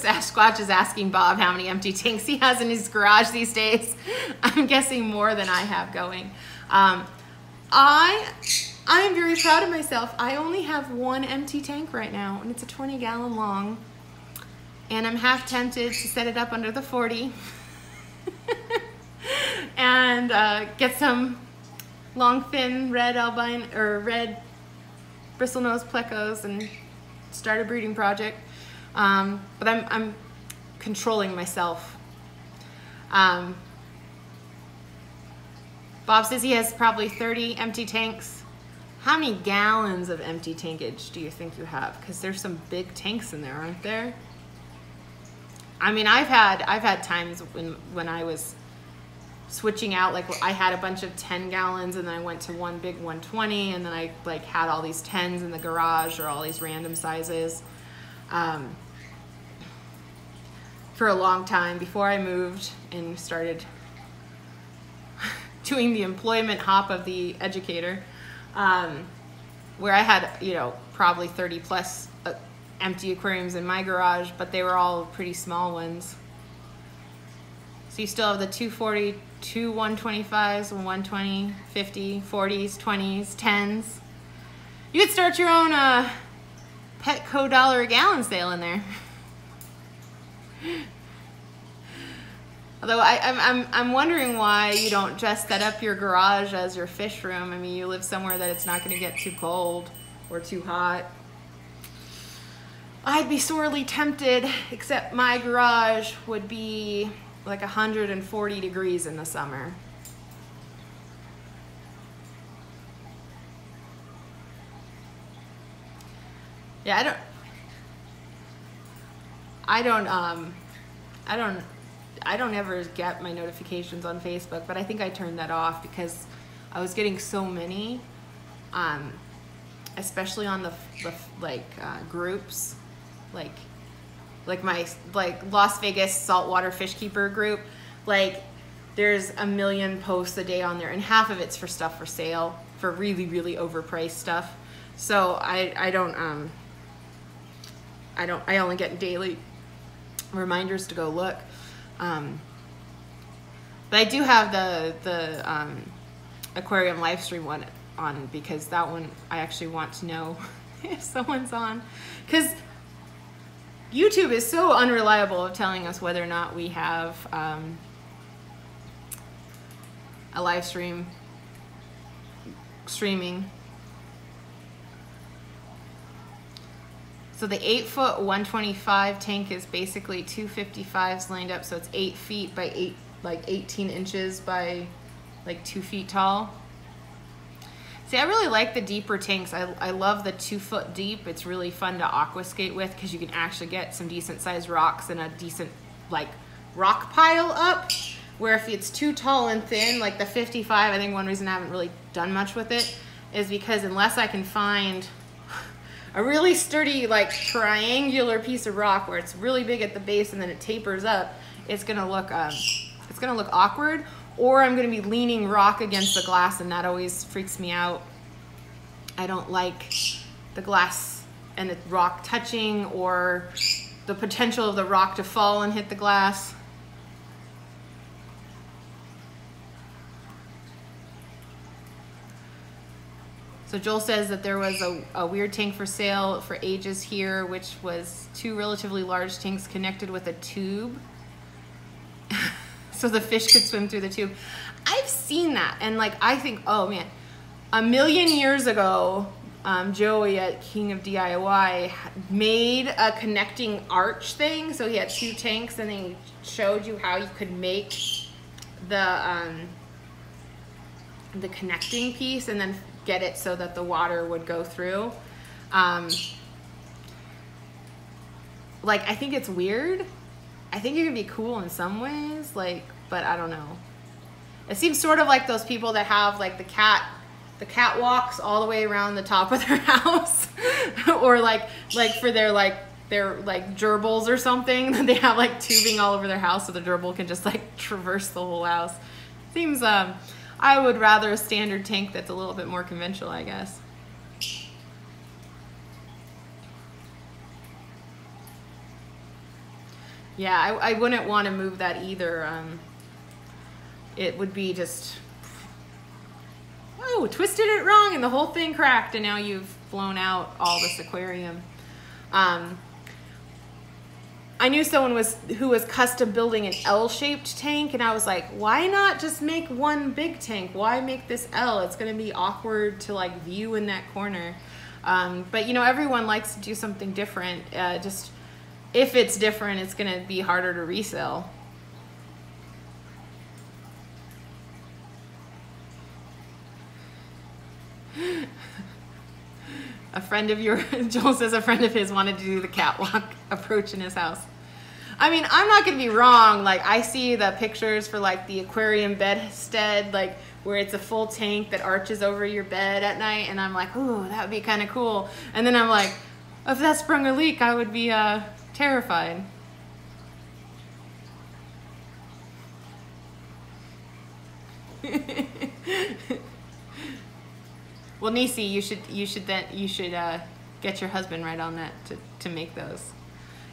Sasquatch is asking Bob how many empty tanks he has in his garage these days. I'm guessing more than I have going. I'm very proud of myself. I only have one empty tank right now, and it's a 20-gallon long. And I'm half tempted to set it up under the 40 and get some long fin red albine or red bristlenose plecos and start a breeding project. But I'm controlling myself. Bob says he has probably 30 empty tanks. How many gallons of empty tankage do you think you have? Because there's some big tanks in there, aren't there? I mean, I've had times when I was switching out, like I had a bunch of 10 gallons and then I went to one big 120 and then I like had all these 10s in the garage or all these random sizes. For a long time before I moved and started doing the employment hop of the educator, where I had, you know, probably 30 plus empty aquariums in my garage, but they were all pretty small ones. So you still have the 240, two 125s, 120, 50, 40s, 20s, 10s. You could start your own Petco $1 a gallon sale in there. Although I'm wondering why you don't just set up your garage as your fish room. I mean, you live somewhere that it's not going to get too cold or too hot. I'd be sorely tempted, except my garage would be like 140 degrees in the summer. Yeah, I don't ever get my notifications on Facebook, but I think I turned that off because I was getting so many, especially on the groups, like my Las Vegas saltwater fish keeper group. Like there's a million posts a day on there, and half of it's for stuff for sale, for really, really overpriced stuff. So I only get daily reminders to go look. But I do have the aquarium live stream one on, because that one I actually want to know if someone's on, because YouTube is so unreliable of telling us whether or not we have a live streaming. So the 8-foot 125 tank is basically 255s lined up, so it's 8 feet by 18 inches by like 2 feet tall. See, I really like the deeper tanks. I love the 2 foot deep. It's really fun to aquascape with because you can actually get some decent sized rocks and a decent like rock pile up. Where if it's too tall and thin, like the 55, I think one reason I haven't really done much with it is because unless I can find a really sturdy, like triangular piece of rock where it's really big at the base and then it tapers up, it's gonna look awkward. Or I'm gonna be leaning rock against the glass, and that always freaks me out. I don't like the glass and the rock touching, or the potential of the rock to fall and hit the glass. So Joel says that there was a weird tank for sale for ages here, which was 2 relatively large tanks connected with a tube. So the fish could swim through the tube. I've seen that, and like, I think, oh man, a million years ago, Joey at King of DIY made a connecting arch thing. So he had 2 tanks, and he showed you how you could make the connecting piece and then get it so that the water would go through. Like, I think it's weird. I think it can be cool in some ways, like, but I don't know. It seems sort of like those people that have like the catwalks all the way around the top of their house, or like for their gerbils or something. They have like tubing all over their house so the gerbil can just like traverse the whole house. Seems I would rather a standard tank that's a little bit more conventional, I guess. Yeah, I wouldn't want to move that either. It would be just, oh, twisted it wrong and the whole thing cracked, and now you've blown out all this aquarium. I knew someone who was custom building an L-shaped tank, and I was like, why not just make one big tank? Why make this L? It's gonna be awkward to like view in that corner. But you know, everyone likes to do something different. Just if it's different, it's gonna be harder to resell. A friend of yours, Joel says a friend of his wanted to do the catwalk approach in his house. I mean, I'm not gonna be wrong. Like, I see the pictures for like the aquarium bedstead, like where it's a full tank that arches over your bed at night, and I'm like, ooh, that would be kind of cool. And then I'm like, if that sprung a leak, I would be terrified. Well, Nisi, you should get your husband right on that to make those.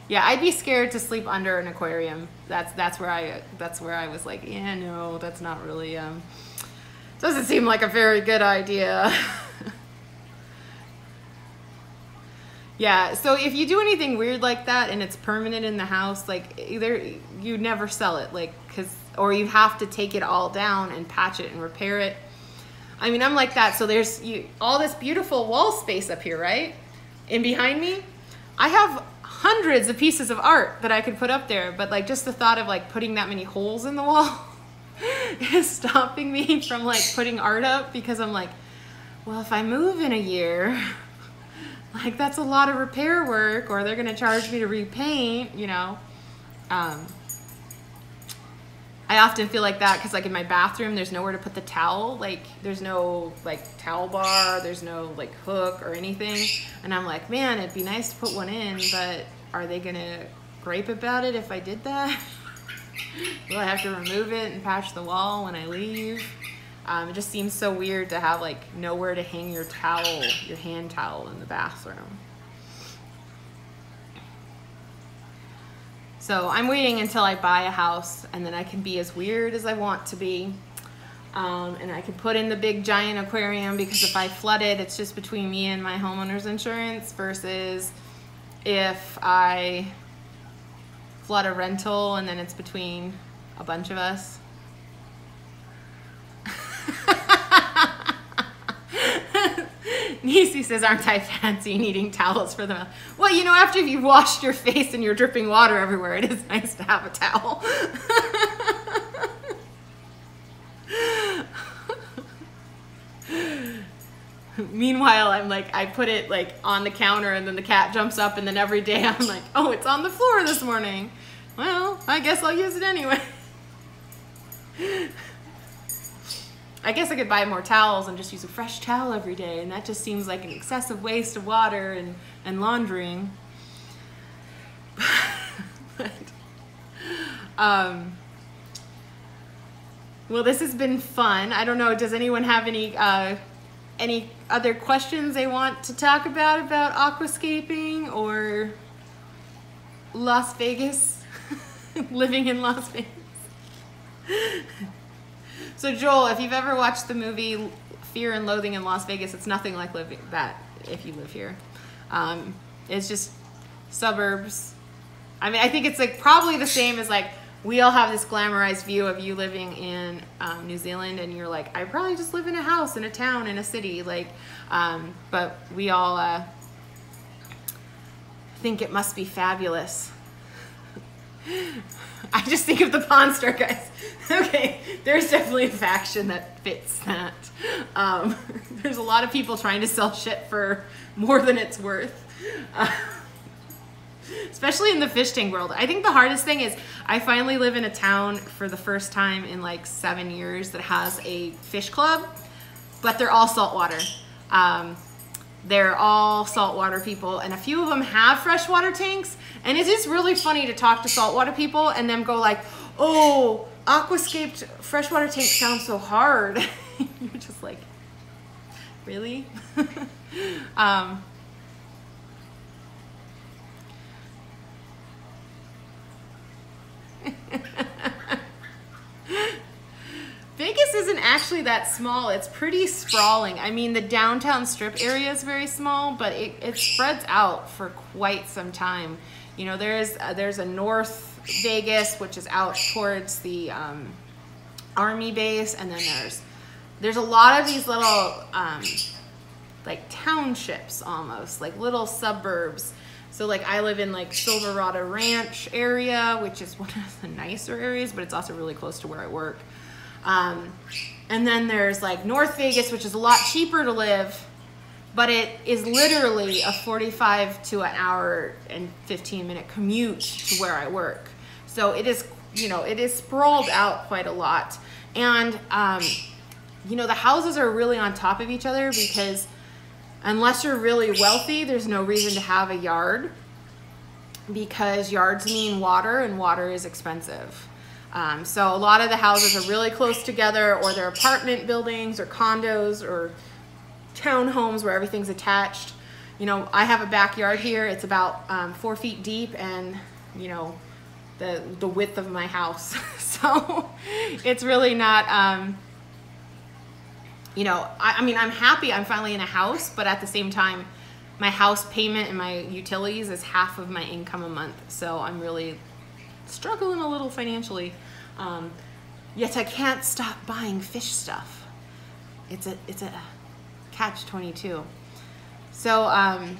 Yeah, I'd be scared to sleep under an aquarium. That's where I was like, yeah, no, that's not really doesn't seem like a very good idea. Yeah, so if you do anything weird like that and it's permanent in the house, like either you never sell it, like, or you have to take it all down and patch it and repair it. I mean, I'm like that. So there's all this beautiful wall space up here, right? And behind me, I have hundreds of pieces of art that I could put up there, but like just the thought of like putting that many holes in the wall is stopping me from like putting art up, because I'm like, well, if I move in a year, like that's a lot of repair work, or they're gonna charge me to repaint, you know. I often feel like that because like in my bathroom, there's nowhere to put the towel. Like there's no like towel bar, there's no like hook or anything. And I'm like, man, it'd be nice to put one in, but are they gonna gripe about it if I did that? Will I have to remove it and patch the wall when I leave? It just seems so weird to have like nowhere to hang your towel, your hand towel in the bathroom. So I'm waiting until I buy a house, and then I can be as weird as I want to be. And I can put in the big giant aquarium, because if I flood it, it's just between me and my homeowner's insurance, versus if I flood a rental and then it's between a bunch of us. Nisi says, aren't I fancy needing towels for them? Well, you know, after you've washed your face and you're dripping water everywhere, it is nice to have a towel. Meanwhile, I'm like, I put it like on the counter, and then the cat jumps up, and then every day I'm like, oh, it's on the floor this morning. Well, I guess I'll use it anyway. I guess I could buy more towels and just use a fresh towel every day, and that just seems like an excessive waste of water and laundering. But, well, this has been fun. I don't know, does anyone have any other questions they want to talk about aquascaping or Las Vegas, living in Las Vegas. So Joel, if you've ever watched the movie Fear and Loathing in Las Vegas, it's nothing like living that if you live here. It's just suburbs. I mean, I think it's like probably the same as like we all have this glamorized view of you living in New Zealand, and you're like, I probably just live in a house, in a town, in a city, like, but we all think it must be fabulous. I just think of the Pawn Store guys. Okay, there's definitely a faction that fits that. There's a lot of people trying to sell shit for more than it's worth. Especially in the fish tank world. I think the hardest thing is I finally live in a town for the first time in like 7 years that has a fish club, but they're all saltwater. They're all saltwater people, and a few of them have freshwater tanks, and it is really funny to talk to saltwater people and them go like, oh, aquascaped freshwater tank sounds so hard. You're just like, really? Vegas isn't actually that small. It's pretty sprawling. I mean, the downtown strip area is very small, but it spreads out for quite some time. You know, there's a North Vegas, which is out towards the Army base, and then there's a lot of these little like townships almost, like little suburbs. So like I live in like Silverado Ranch area, which is one of the nicer areas, but it's also really close to where I work. And then there's like North Vegas, which is a lot cheaper to live, but it is literally a 45 to an hour and 15-minute commute to where I work. So it is, you know, it is sprawled out quite a lot. And, you know, the houses are really on top of each other because unless you're really wealthy, there's no reason to have a yard because yards mean water, and water is expensive. So a lot of the houses are really close together, or they're apartment buildings or condos or townhomes where everything's attached. You know, I have a backyard here. It's about 4 feet deep, and you know, the width of my house. So it's really not, you know, I mean, I'm happy I'm finally in a house, but at the same time, my house payment and my utilities is half of my income a month. So I'm really struggling a little financially. Yet I can't stop buying fish stuff. It's a catch-22. So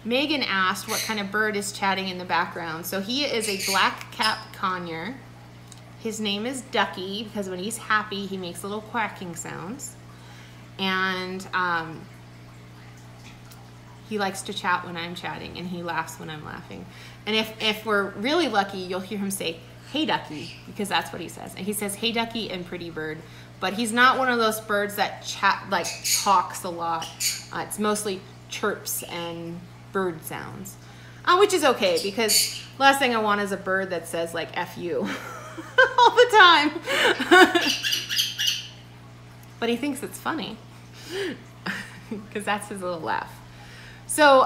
Megan asked what kind of bird is chatting in the background. So he is a black-capped conure. His name is Ducky because when he's happy, he makes little quacking sounds. And he likes to chat when I'm chatting, and he laughs when I'm laughing. And if we're really lucky, you'll hear him say, hey, Ducky, because that's what he says. And he says, hey, Ducky, and pretty bird. But he's not one of those birds that talks a lot. It's mostly chirps and bird sounds, which is okay, because last thing I want is a bird that says, like, F you all the time. But he thinks it's funny, because that's his little laugh. So,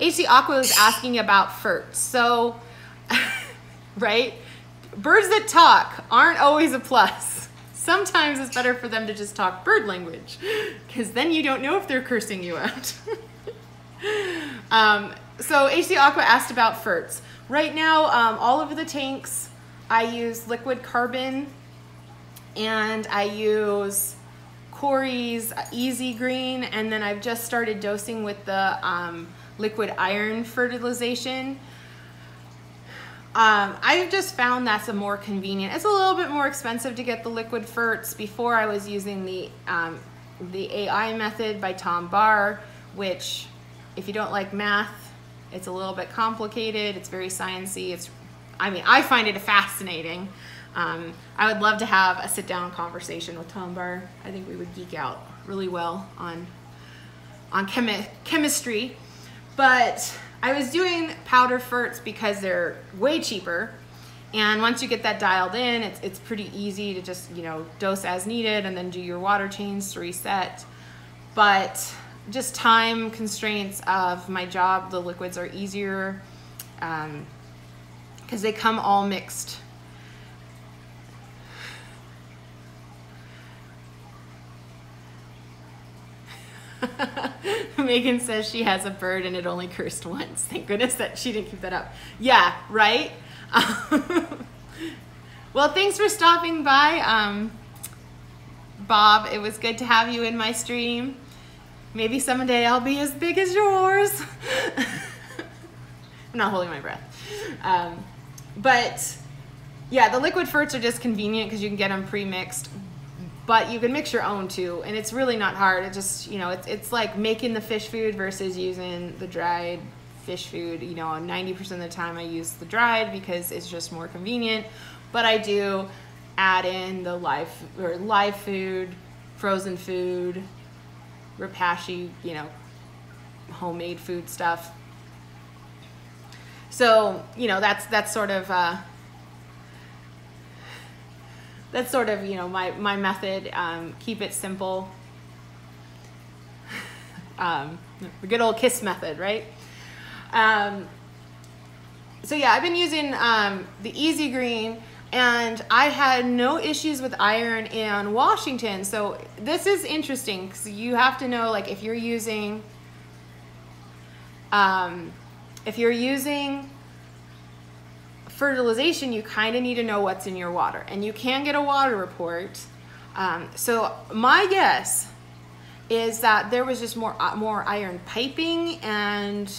AC Aqua is asking about FERTs. So, right? Birds that talk aren't always a plus. Sometimes it's better for them to just talk bird language, because then you don't know if they're cursing you out. So AC Aqua asked about FERTs. Right now, all over the tanks, I use liquid carbon, and I use Corey's Easy Green, and then I've just started dosing with the liquid iron fertilization. I've just found that's a more convenient. It's a little bit more expensive to get the liquid ferts. Before I was using the AI method by Tom Barr, which, if you don't like math, it's a little bit complicated. It's very sciencey. I mean, I find it fascinating. I would love to have a sit-down conversation with Tom Barr. I think we would geek out really well on chemistry. But I was doing powder ferts because they're way cheaper, And once you get that dialed in, it's pretty easy to just, you know, dose as needed and then do your water change to reset. But just time constraints of my job, the liquids are easier because they come all mixed. Megan says she has a bird and it only cursed once. Thank goodness that she didn't keep that up. Yeah, right? Well, thanks for stopping by, Bob. It was good to have you in my stream. Maybe someday I'll be as big as yours. I'm not holding my breath. But yeah, the liquid ferts are just convenient because you can get them pre-mixed, but you can mix your own too. And it's really not hard. It just, you know, it's like making the fish food versus using the dried fish food. You know, 90% of the time I use the dried because it's just more convenient, but I do add in the live food, frozen food, Rapashi, you know, homemade food stuff. So, you know, that's sort of you know, my method. Keep it simple. The good old KISS method, right? So yeah, I've been using the Easy Green, and I had no issues with iron in Washington. So this is interesting because you have to know, like, if you're using fertilization, you kind of need to know what's in your water, and you can get a water report. So my guess is that there was just more iron piping and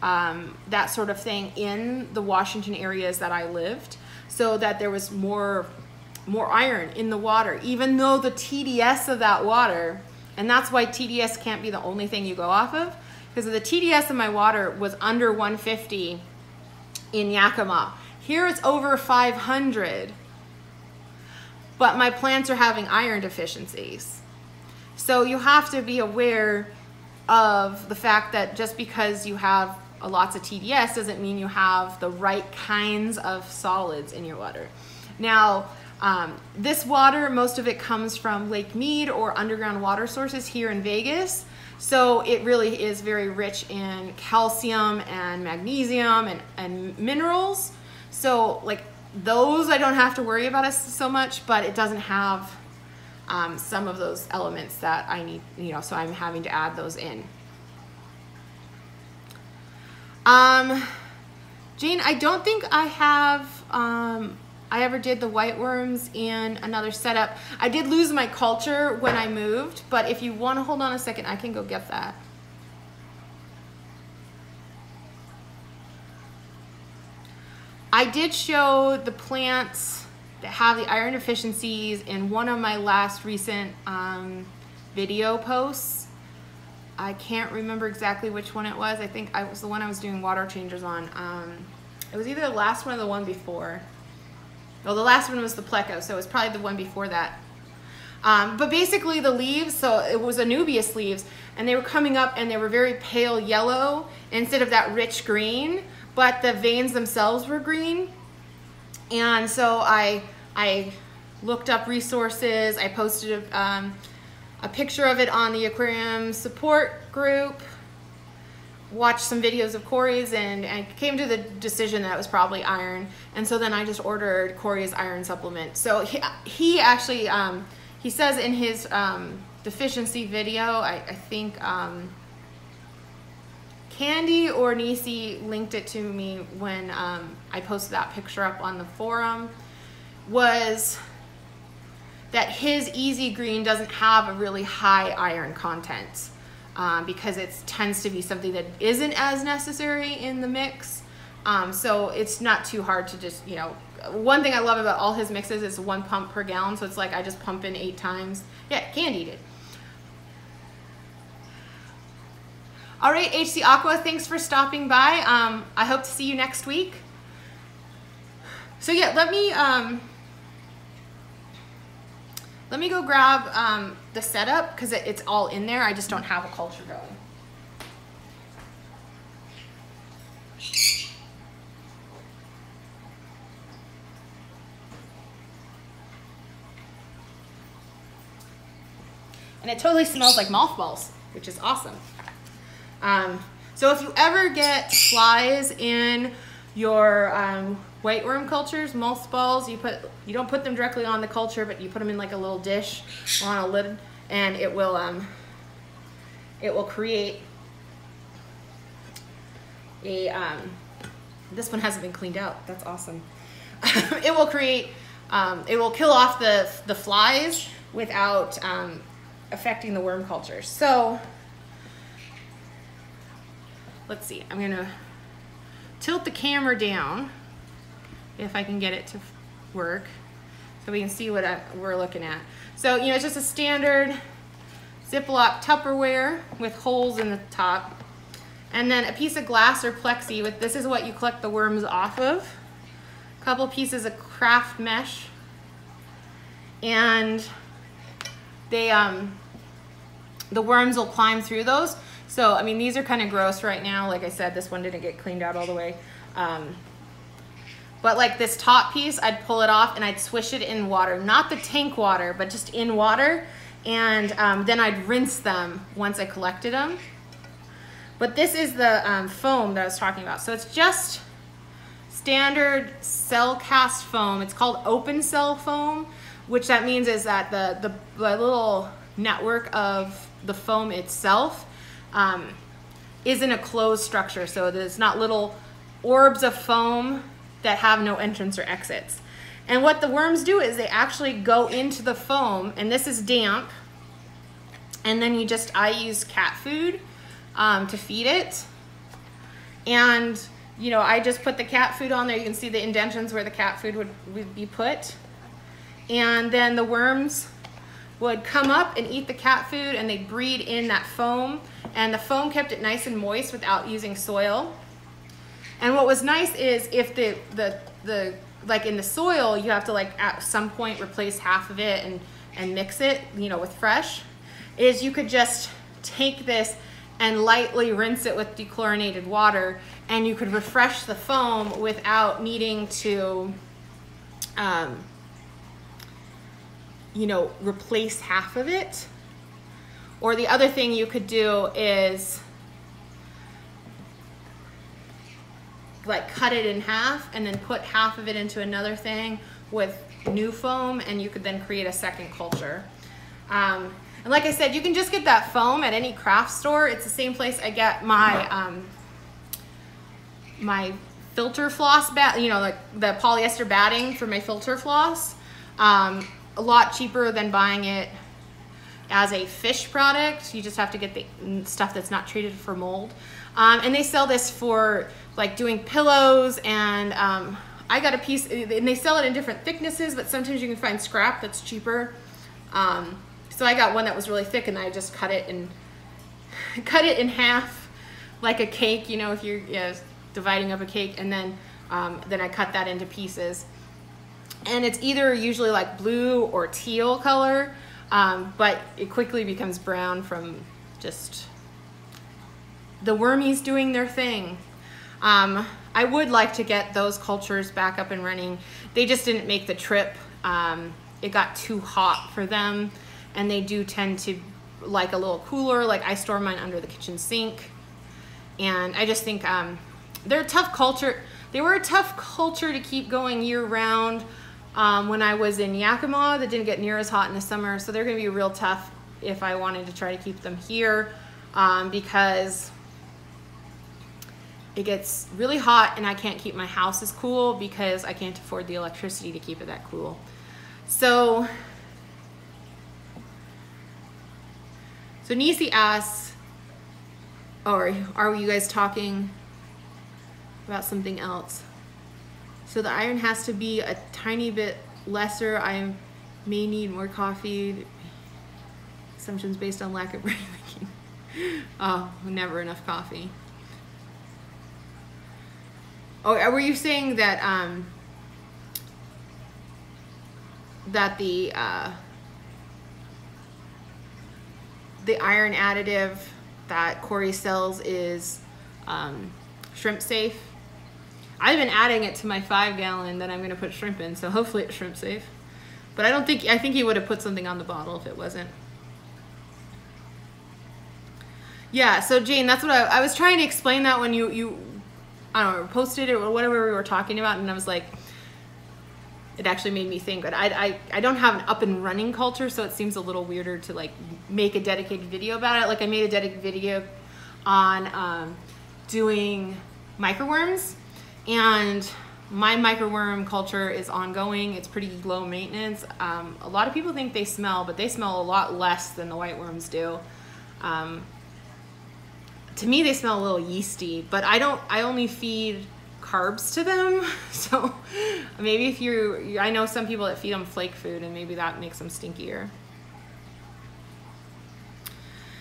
that sort of thing in the Washington areas that I lived, so that there was more iron in the water, even though the TDS of that water, and that's why TDS can't be the only thing you go off of, because the TDS of my water was under 150 in Yakima. Here it's over 500, but my plants are having iron deficiencies. So you have to be aware of the fact that just because you have lots of TDS doesn't mean you have the right kinds of solids in your water. Now, this water, most of it comes from Lake Mead or underground water sources here in Vegas. So it really is very rich in calcium and magnesium and minerals. So like those I don't have to worry about so much, but it doesn't have some of those elements that I need, you know, so I'm having to add those in. Jane, I don't think I have, I ever did the white worms in another setup. I did lose my culture when I moved, but if you want to hold on a second, I can go get that. I did show the plants that have the iron deficiencies in one of my last recent video posts. I can't remember exactly which one it was. I think it was the one I was doing water changers on. It was either the last one or the one before. Well, the last one was the pleco, so it was probably the one before that. But basically the leaves, so it was Anubias leaves, and they were coming up and they were very pale yellow instead of that rich green, but the veins themselves were green. And so I looked up resources. I posted a picture of it on the Aquarium support group, watched some videos of Corey's, and I came to the decision that it was probably iron. And so then I just ordered Corey's iron supplement. So he actually, he says in his deficiency video, I think Candy or Nisi linked it to me when I posted that picture up on the forum, was that his Easy Green doesn't have a really high iron content because it tends to be something that isn't as necessary in the mix. So it's not too hard to just, you know, one thing I love about all his mixes is 1 pump per gallon. So it's like I just pump in 8 times. Yeah, Candy did. All right, HC Aqua, thanks for stopping by. I hope to see you next week. So yeah, let me go grab the setup because it's all in there. I just don't have a culture going. And it totally smells like mothballs, which is awesome. So if you ever get flies in your white worm cultures, mothballs, you don't put them directly on the culture, but you put them in like a little dish or on a lid, and it will create a this one hasn't been cleaned out. That's awesome. It will create it will kill off the flies without affecting the worm cultures. So let's see, I'm gonna tilt the camera down if I can get it to work so we can see what we're looking at. So, you know, it's just a standard Ziploc Tupperware with holes in the top, and then a piece of glass or plexi with, this is what you collect the worms off of, a couple pieces of craft mesh, and they the worms will climb through those. So, I mean, these are kind of gross right now. Like I said, this one didn't get cleaned out all the way. But like this top piece, I'd pull it off and I'd swish it in water. Not the tank water, but just in water. And then I'd rinse them once I collected them. But this is the foam that I was talking about. So it's just standard cell cast foam. It's called open cell foam, which that means is that the little network of the foam itself is in a closed structure. So there's not little orbs of foam that have no entrance or exits. And what the worms do is they actually go into the foam, and this is damp, and then I use cat food to feed it. And you know, I just put the cat food on there. You can see the indentions where the cat food would be put. And then the worms would come up and eat the cat food, and they'd breed in that foam. And the foam kept it nice and moist without using soil. And what was nice is if like in the soil, you have to like at some point replace half of it and mix it, you know, with fresh, is you could just take this and lightly rinse it with dechlorinated water, and you could refresh the foam without needing to, you know, replace half of it. Or the other thing you could do is like cut it in half and then put half of it into another thing with new foam, and you could then create a second culture. And like I said, you can just get that foam at any craft store. It's the same place I get my my filter floss bat, you know, like the polyester batting for my filter floss. A lot cheaper than buying it as a fish product. You just have to get the stuff that's not treated for mold. And they sell this for like doing pillows, and I got a piece, and they sell it in different thicknesses, but sometimes you can find scrap that's cheaper. So I got one that was really thick, and I just cut it in half like a cake, you know, if you're dividing up a cake, and then I cut that into pieces. And it's either usually like blue or teal color, but it quickly becomes brown from just the wormies doing their thing. I would like to get those cultures back up and running. They just didn't make the trip. It got too hot for them, and they do tend to like a little cooler. Like I store mine under the kitchen sink, and I just think they're a tough culture. They were a tough culture to keep going year round. When I was in Yakima, that didn't get near as hot in the summer, so they're gonna be real tough if I wanted to try to keep them here, because it gets really hot and I can't keep my house as cool because I can't afford the electricity to keep it that cool. So Nisi asks, or are you guys talking about something else? So the iron has to be a tiny bit lesser. I may need more coffee. Assumptions based on lack of brain thinking. Oh, never enough coffee. Oh, were you saying that that the iron additive that Corey sells is shrimp safe? I've been adding it to my 5-gallon that I'm going to put shrimp in, so hopefully it's shrimp safe. But I think he would have put something on the bottle if it wasn't. Yeah, so Jane, that's what I was trying to explain that when you I don't know, posted it or whatever we were talking about, and I was like, it actually made me think, but I don't have an up and running culture, so it seems a little weirder to like make a dedicated video about it. Like I made a dedicated video on doing microworms, and my microworm culture is ongoing. It's pretty low maintenance. A lot of people think they smell, but they smell a lot less than the white worms do. To me, they smell a little yeasty, but I only feed carbs to them. So maybe if I know some people that feed them flake food, and maybe that makes them stinkier.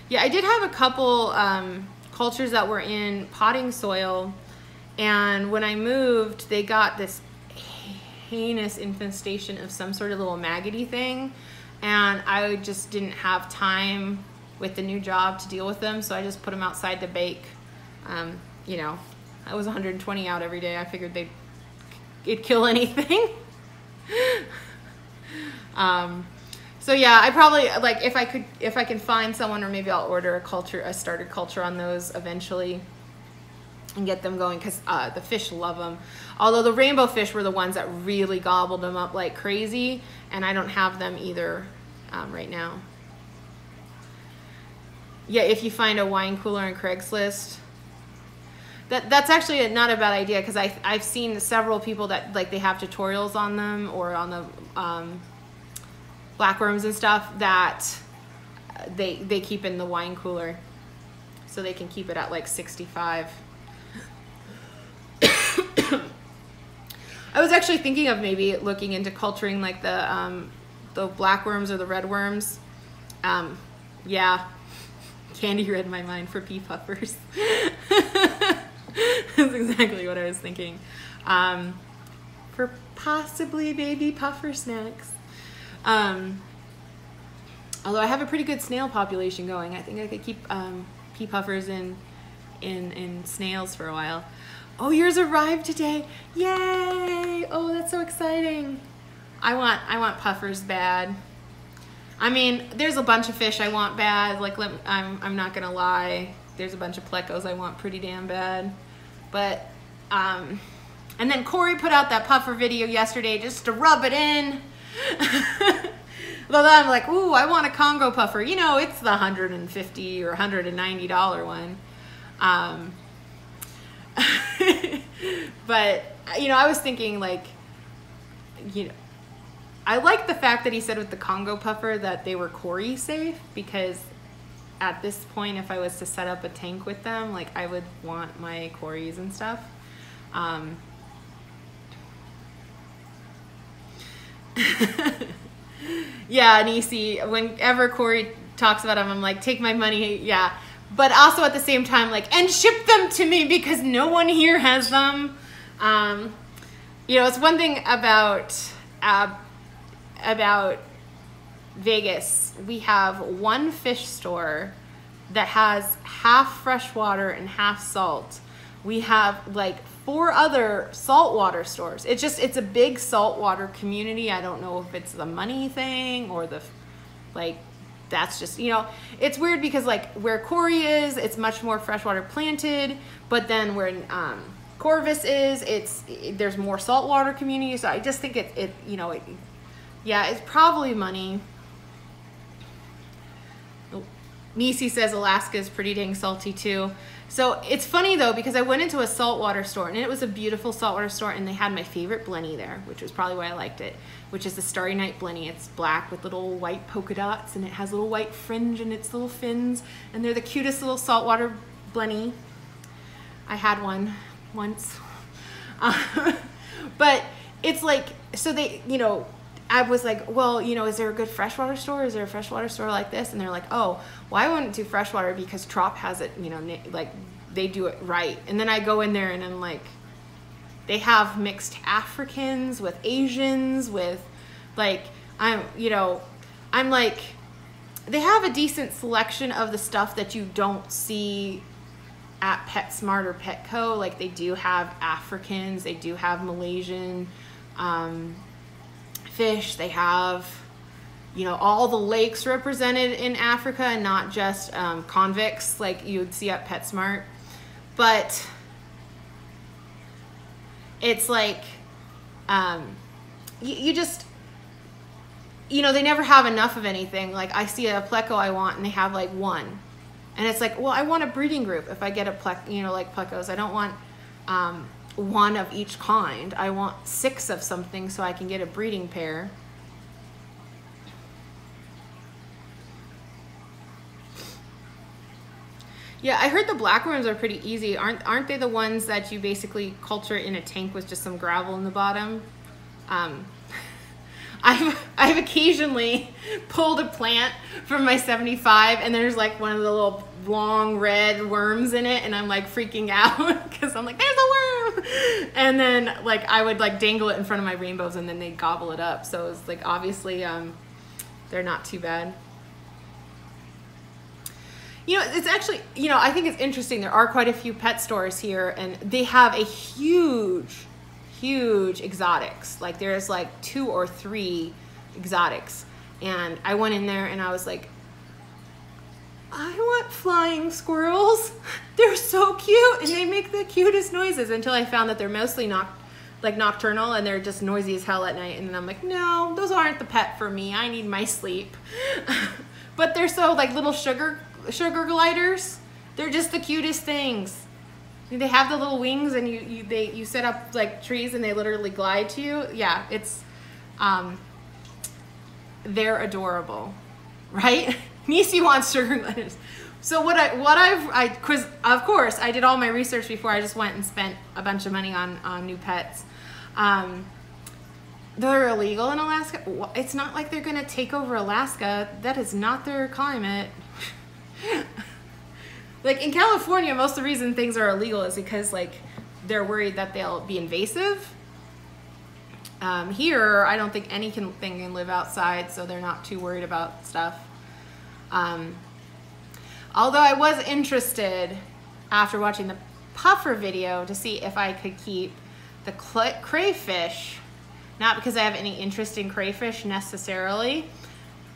Yeah, I did have a couple cultures that were in potting soil, and when I moved, they got this heinous infestation of some sort of little maggoty thing, and I just didn't have time with the new job to deal with them, so I just put them outside to bake. You know, I was 120 out every day. I figured it'd kill anything. So yeah, I probably, like, if I can find someone, or maybe I'll order a starter culture on those eventually and get them going, because the fish love them. Although the rainbow fish were the ones that really gobbled them up like crazy, and I don't have them either right now. Yeah, if you find a wine cooler on Craigslist, that's actually not a bad idea, because I've seen several people that like they have tutorials on them, or on the blackworms and stuff, that they keep in the wine cooler, so they can keep it at like 65. I was actually thinking of maybe looking into culturing like the blackworms or the red worms. Yeah. Candy read my mind for pea puffers. That's exactly what I was thinking. For possibly baby puffer snacks. Although I have a pretty good snail population going. I think I could keep pea puffers in snails for a while. Oh, yours arrived today. Yay! Oh, that's so exciting. I want puffers bad. I mean, there's a bunch of fish I want bad. Like, I'm not gonna lie. There's a bunch of plecos I want pretty damn bad. But, and then Corey put out that puffer video yesterday just to rub it in. Although I'm like, ooh, I want a Congo puffer. You know, it's the $150 or $190 one. But, you know, I was thinking, like, you know, I like the fact that he said with the Congo puffer that they were Corey safe, because at this point, if I was to set up a tank with them, like, I would want my Corys and stuff. Yeah, Nisi, whenever Corey talks about them, I'm like, take my money, yeah. But also at the same time, like, and ship them to me, because no one here has them. You know, it's one thing about Vegas. We have one fish store that has half freshwater and half salt. We have like 4 other saltwater stores. It's a big saltwater community. I don't know if it's the money thing or that's just, you know, it's weird because like where Corey is, it's much more freshwater planted, but then where Corvus is, there's more saltwater community. So I just think yeah, it's probably money. Nisi says Alaska is pretty dang salty too. So it's funny though, because I went into a saltwater store, and it was a beautiful saltwater store, and they had my favorite blenny there, which was probably why I liked it, which is the Starry Night blenny. It's black with little white polka dots, and it has a little white fringe in its little fins, and they're the cutest little saltwater blenny. I had one once. But it's like, so they, you know, I was like, well, you know, is there a good freshwater store? Is there a freshwater store like this? And they're like, oh, well, I wouldn't do freshwater because Trop has it, you know, like they do it right. And then I go in there and I'm like, they have mixed Africans with Asians with like, I'm like, they have a decent selection of the stuff that you don't see at PetSmart or Petco. Like they do have Africans, they do have Malaysian, fish, they have you know, all the lakes represented in Africa and not just convicts like you would see at PetSmart. But it's like, you just, you know, they never have enough of anything. Like I see a pleco I want and they have like one. And it's like, well, I want a breeding group. If I get a you know, like plecos, I don't want one of each kind. I want 6 of something so I can get a breeding pair. Yeah, I heard the black worms are pretty easy. Aren't they the ones that you basically culture in a tank with just some gravel in the bottom? I've occasionally pulled a plant from my 75 and there's like one of the little long red worms in it, and I'm like freaking out because I'm like, there's a worm. And then like I would like dangle it in front of my rainbows and then they'd gobble it up. So it's like, obviously they're not too bad. You know, it's actually, you know, I think it's interesting. There are quite a few pet stores here and they have a huge exotics. Like there's like 2 or 3 exotics. And I went in there and I was like, I want flying squirrels. They're so cute and they make the cutest noises, until I found that they're mostly nocturnal and they're just noisy as hell at night. And then I'm like, no, those aren't the pet for me. I need my sleep. But they're so like little sugar gliders. They're just the cutest things. They have the little wings and you set up like trees and they literally glide to you. Yeah, it's they're adorable, right? Nisi wants sugar gliders. So cause of course I did all my research before I just went and spent a bunch of money on new pets. They're illegal in Alaska. It's not like they're gonna take over Alaska. That is not their climate. Like in California, most of the reason things are illegal is because like they're worried that they'll be invasive. Here, I don't think anything can live outside, so they're not too worried about stuff. Although I was interested after watching the puffer video to see if I could keep the crayfish, not because I have any interest in crayfish necessarily,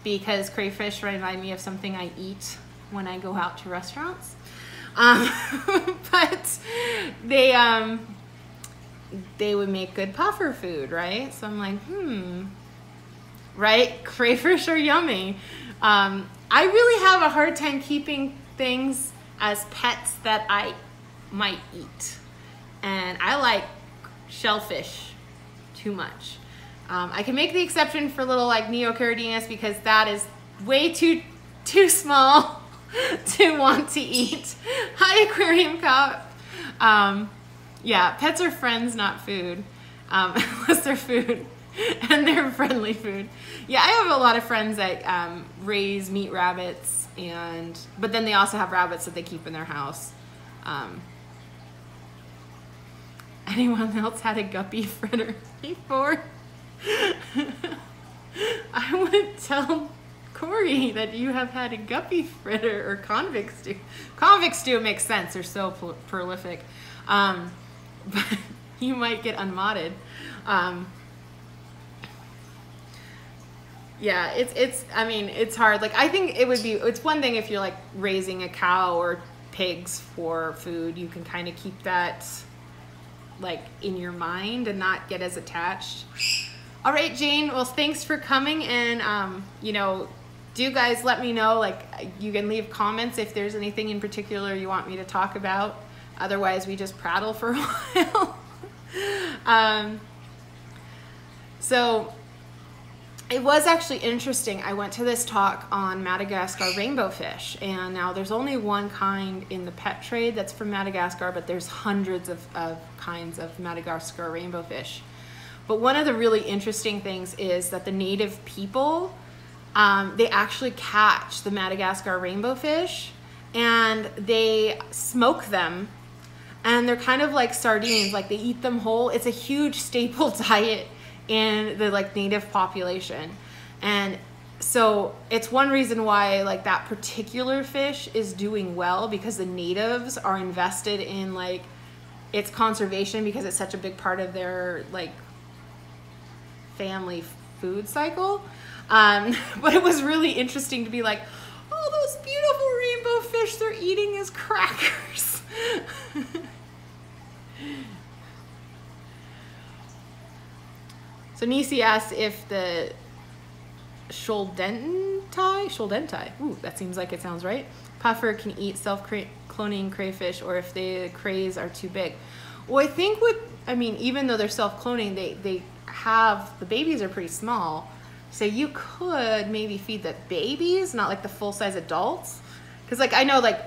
because crayfish remind me of something I eat when I go out to restaurants. But they would make good puffer food, right? So I'm like, right? Crayfish are yummy. I really have a hard time keeping things as pets that I might eat. And I like shellfish too much. I can make the exception for little like Neocaridinus because that is way too small to want to eat. Hi, Aquarium Cop. Yeah, pets are friends, not food, unless they're food, and they're friendly food. Yeah, I have a lot of friends that raise meat rabbits, but then they also have rabbits that they keep in their house. Anyone else had a guppy fritter before? I would tell Corey that you have had a guppy fritter or convict stew. Convict stew makes sense. They're so prolific. But you might get unmodded. Yeah, I mean, it's hard. Like, I think it's one thing if you're like raising a cow or pigs for food, you can kind of keep that like in your mind and not get as attached. All right, Jane, well, thanks for coming, and you know, do guys let me know, like, you can leave comments if there's anything in particular you want me to talk about. Otherwise, we just prattle for a while. So it was actually interesting. I went to this talk on Madagascar rainbow fish, and now there's only one kind in the pet trade that's from Madagascar, but there's hundreds of kinds of Madagascar rainbow fish. But one of the really interesting things is that the native people, they actually catch the Madagascar rainbow fish and they smoke them, and they're kind of like sardines, like they eat them whole. It's a huge staple diet in the like native population. And so it's one reason why like that particular fish is doing well, because the natives are invested in like its conservation, because it's such a big part of their like family food cycle. But it was really interesting to be like, oh, those beautiful rainbow fish, they're eating as crackers. So Nisi asks if the Shoaldentai, ooh, that seems like it sounds right, puffer can eat self-cloning crayfish, or if the crays are too big. Well, I think even though they're self-cloning, they have, the babies are pretty small. So you could maybe feed the babies, not like the full-size adults. Because like I know like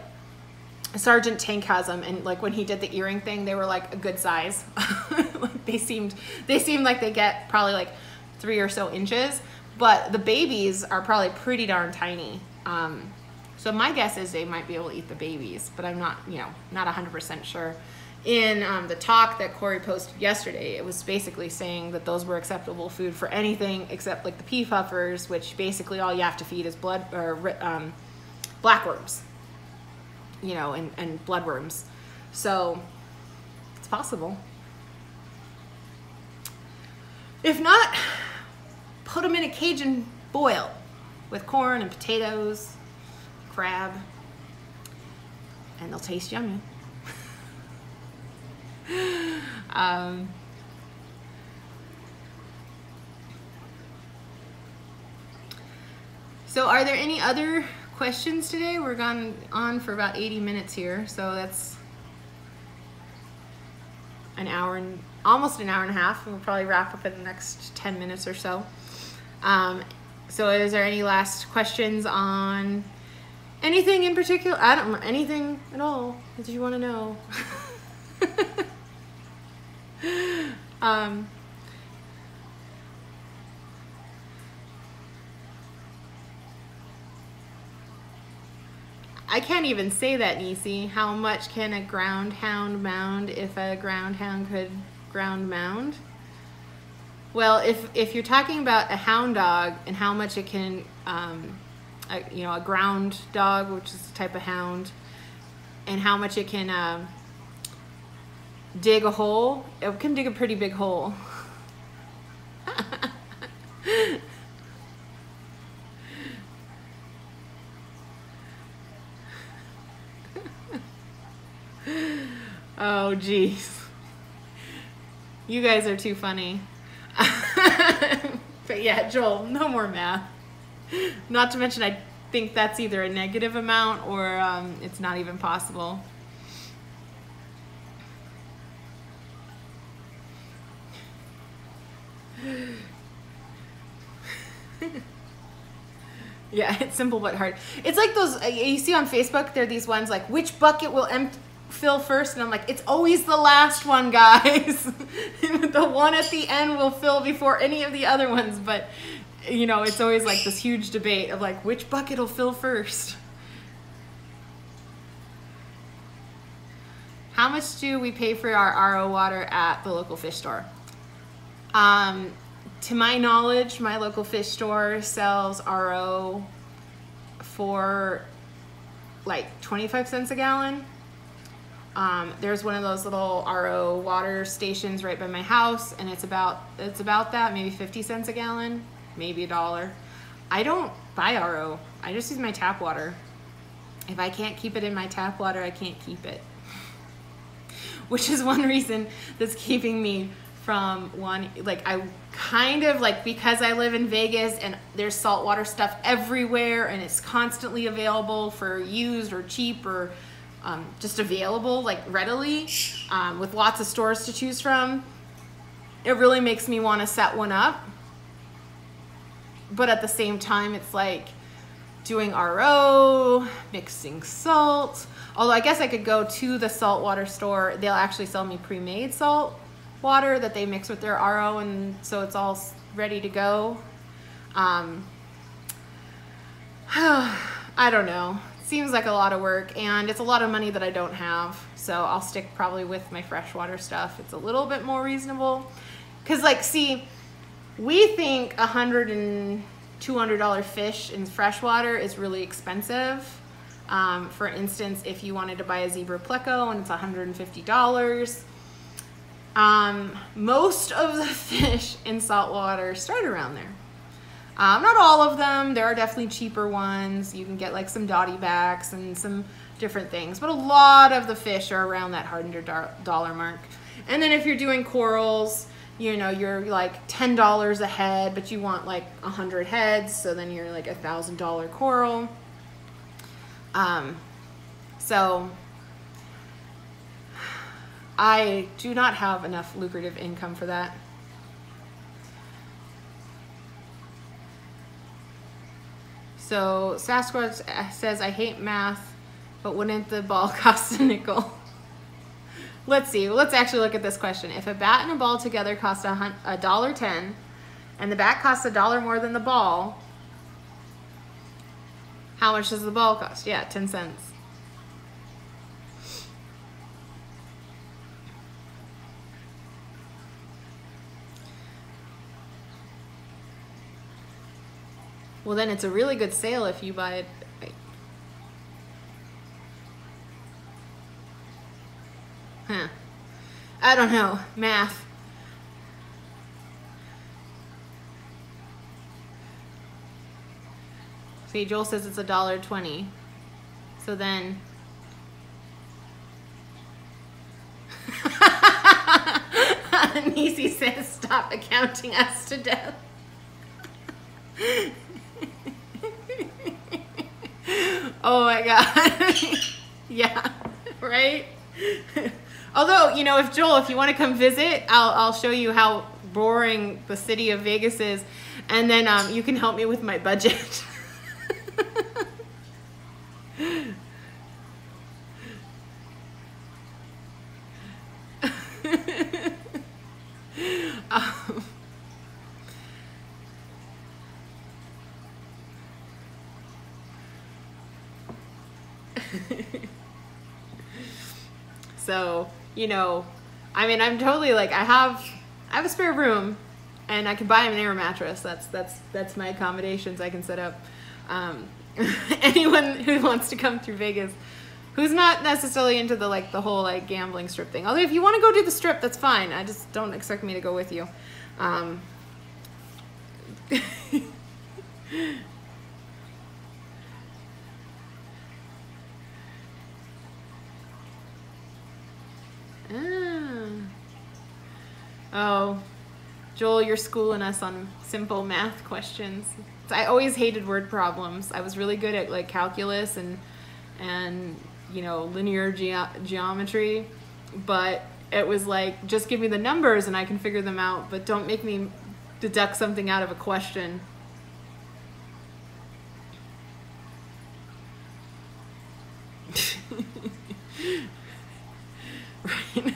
Sergeant Tank has them, and like when he did the earring thing, they were like a good size. Like they seemed like they get probably like 3 or so inches, but the babies are probably pretty darn tiny. So my guess is they might be able to eat the babies, but I'm not, not 100% sure. In the talk that Corey posted yesterday, it was basically saying that those were acceptable food for anything except like the pea puffers, which basically all you have to feed is blackworms, and bloodworms. So it's possible. If not, put them in a cage and boil with corn and potatoes, crab, and they'll taste yummy. So are there any other questions today? We're gone on for about 80 minutes here, so that's an hour and almost an hour and a half, and we'll probably wrap up in the next 10 minutes or so. So is there any last questions on anything in particular? I don't know, anything at all that you want to know. I can't even say that, Nisi. How much can a ground hound mound if a ground hound could ground mound? Well, if you're talking about a hound dog and how much it can, a ground dog, which is a type of hound, and how much it can dig a hole, it can dig a pretty big hole. Oh, geez. You guys are too funny. But yeah, Joel, no more math. Not to mention, I think that's either a negative amount or it's not even possible. Yeah, it's simple but hard. It's like those, you see on Facebook, there are these ones like, which bucket will fill first? And I'm like, it's always the last one, guys. The one at the end will fill before any of the other ones. But, it's always like this huge debate of like, which bucket will fill first? How much do we pay for our RO water at the local fish store? To my knowledge, my local fish store sells RO for like 25 cents a gallon. There's one of those little RO water stations right by my house, and it's about that, maybe 50 cents a gallon, maybe $1. I don't buy RO. I just use my tap water. If I can't keep it in my tap water, I can't keep it. Which is one reason that's keeping me from I kind of like, because I live in Vegas and there's saltwater stuff everywhere and it's constantly available for used or cheap or just available like readily, with lots of stores to choose from. It really makes me want to set one up. But at the same time, it's like doing RO, mixing salt. Although I guess I could go to the saltwater store. They'll actually sell me pre-made salt water that they mix with their RO, and so it's all ready to go. I don't know. Seems like a lot of work, and it's a lot of money that I don't have, so I'll stick probably with my freshwater stuff. It's a little bit more reasonable, because like, see, we think $100 and $200 fish in freshwater is really expensive. For instance, if you wanted to buy a zebra pleco and it's $150, most of the fish in saltwater start around there. Not all of them. There are definitely cheaper ones. You can get like some dotty backs and some different things, but a lot of the fish are around that $100 mark. And then if you're doing corals, you know, you're like $10 a head, but you want like 100 heads, so then you're like $1,000 coral. So I do not have enough lucrative income for that. So Sasquatch says, I hate math, but wouldn't the ball cost a nickel? Let's see, let's actually look at this question. If a bat and a ball together cost $1.10 and the bat costs $1 more than the ball, how much does the ball cost? Yeah, 10 cents. Well, then it's a really good sale if you buy it. Huh. I don't know. Math. See, Joel says it's $1.20. So then... Nisi says, stop accounting us to death. Oh my God. Yeah, right? Although, you know, if Joel, if you want to come visit, I'll show you how boring the city of Vegas is, and then you can help me with my budget. So, you know, I mean, I'm totally like, I have a spare room and I can buy an air mattress. That's my accommodations I can set up. Anyone who wants to come through Vegas who's not necessarily into the whole like gambling strip thing. Although if you want to go do the strip, that's fine. I just don't expect me to go with you. Oh, Joel, you're schooling us on simple math questions. I always hated word problems. I was really good at like calculus and you know, linear geometry, but it was like, just give me the numbers and I can figure them out, but don't make me deduct something out of a question. Right.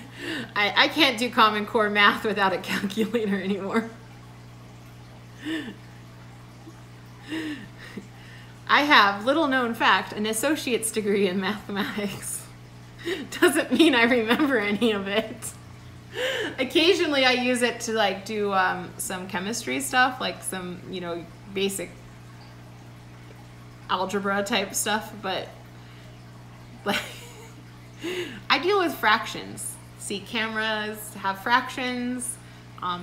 I can't do Common Core math without a calculator anymore. I have, little known fact, an associate's degree in mathematics. Doesn't mean I remember any of it. Occasionally I use it to like do some chemistry stuff, like some, you know, basic algebra type stuff, but like I deal with fractions. See, cameras have fractions.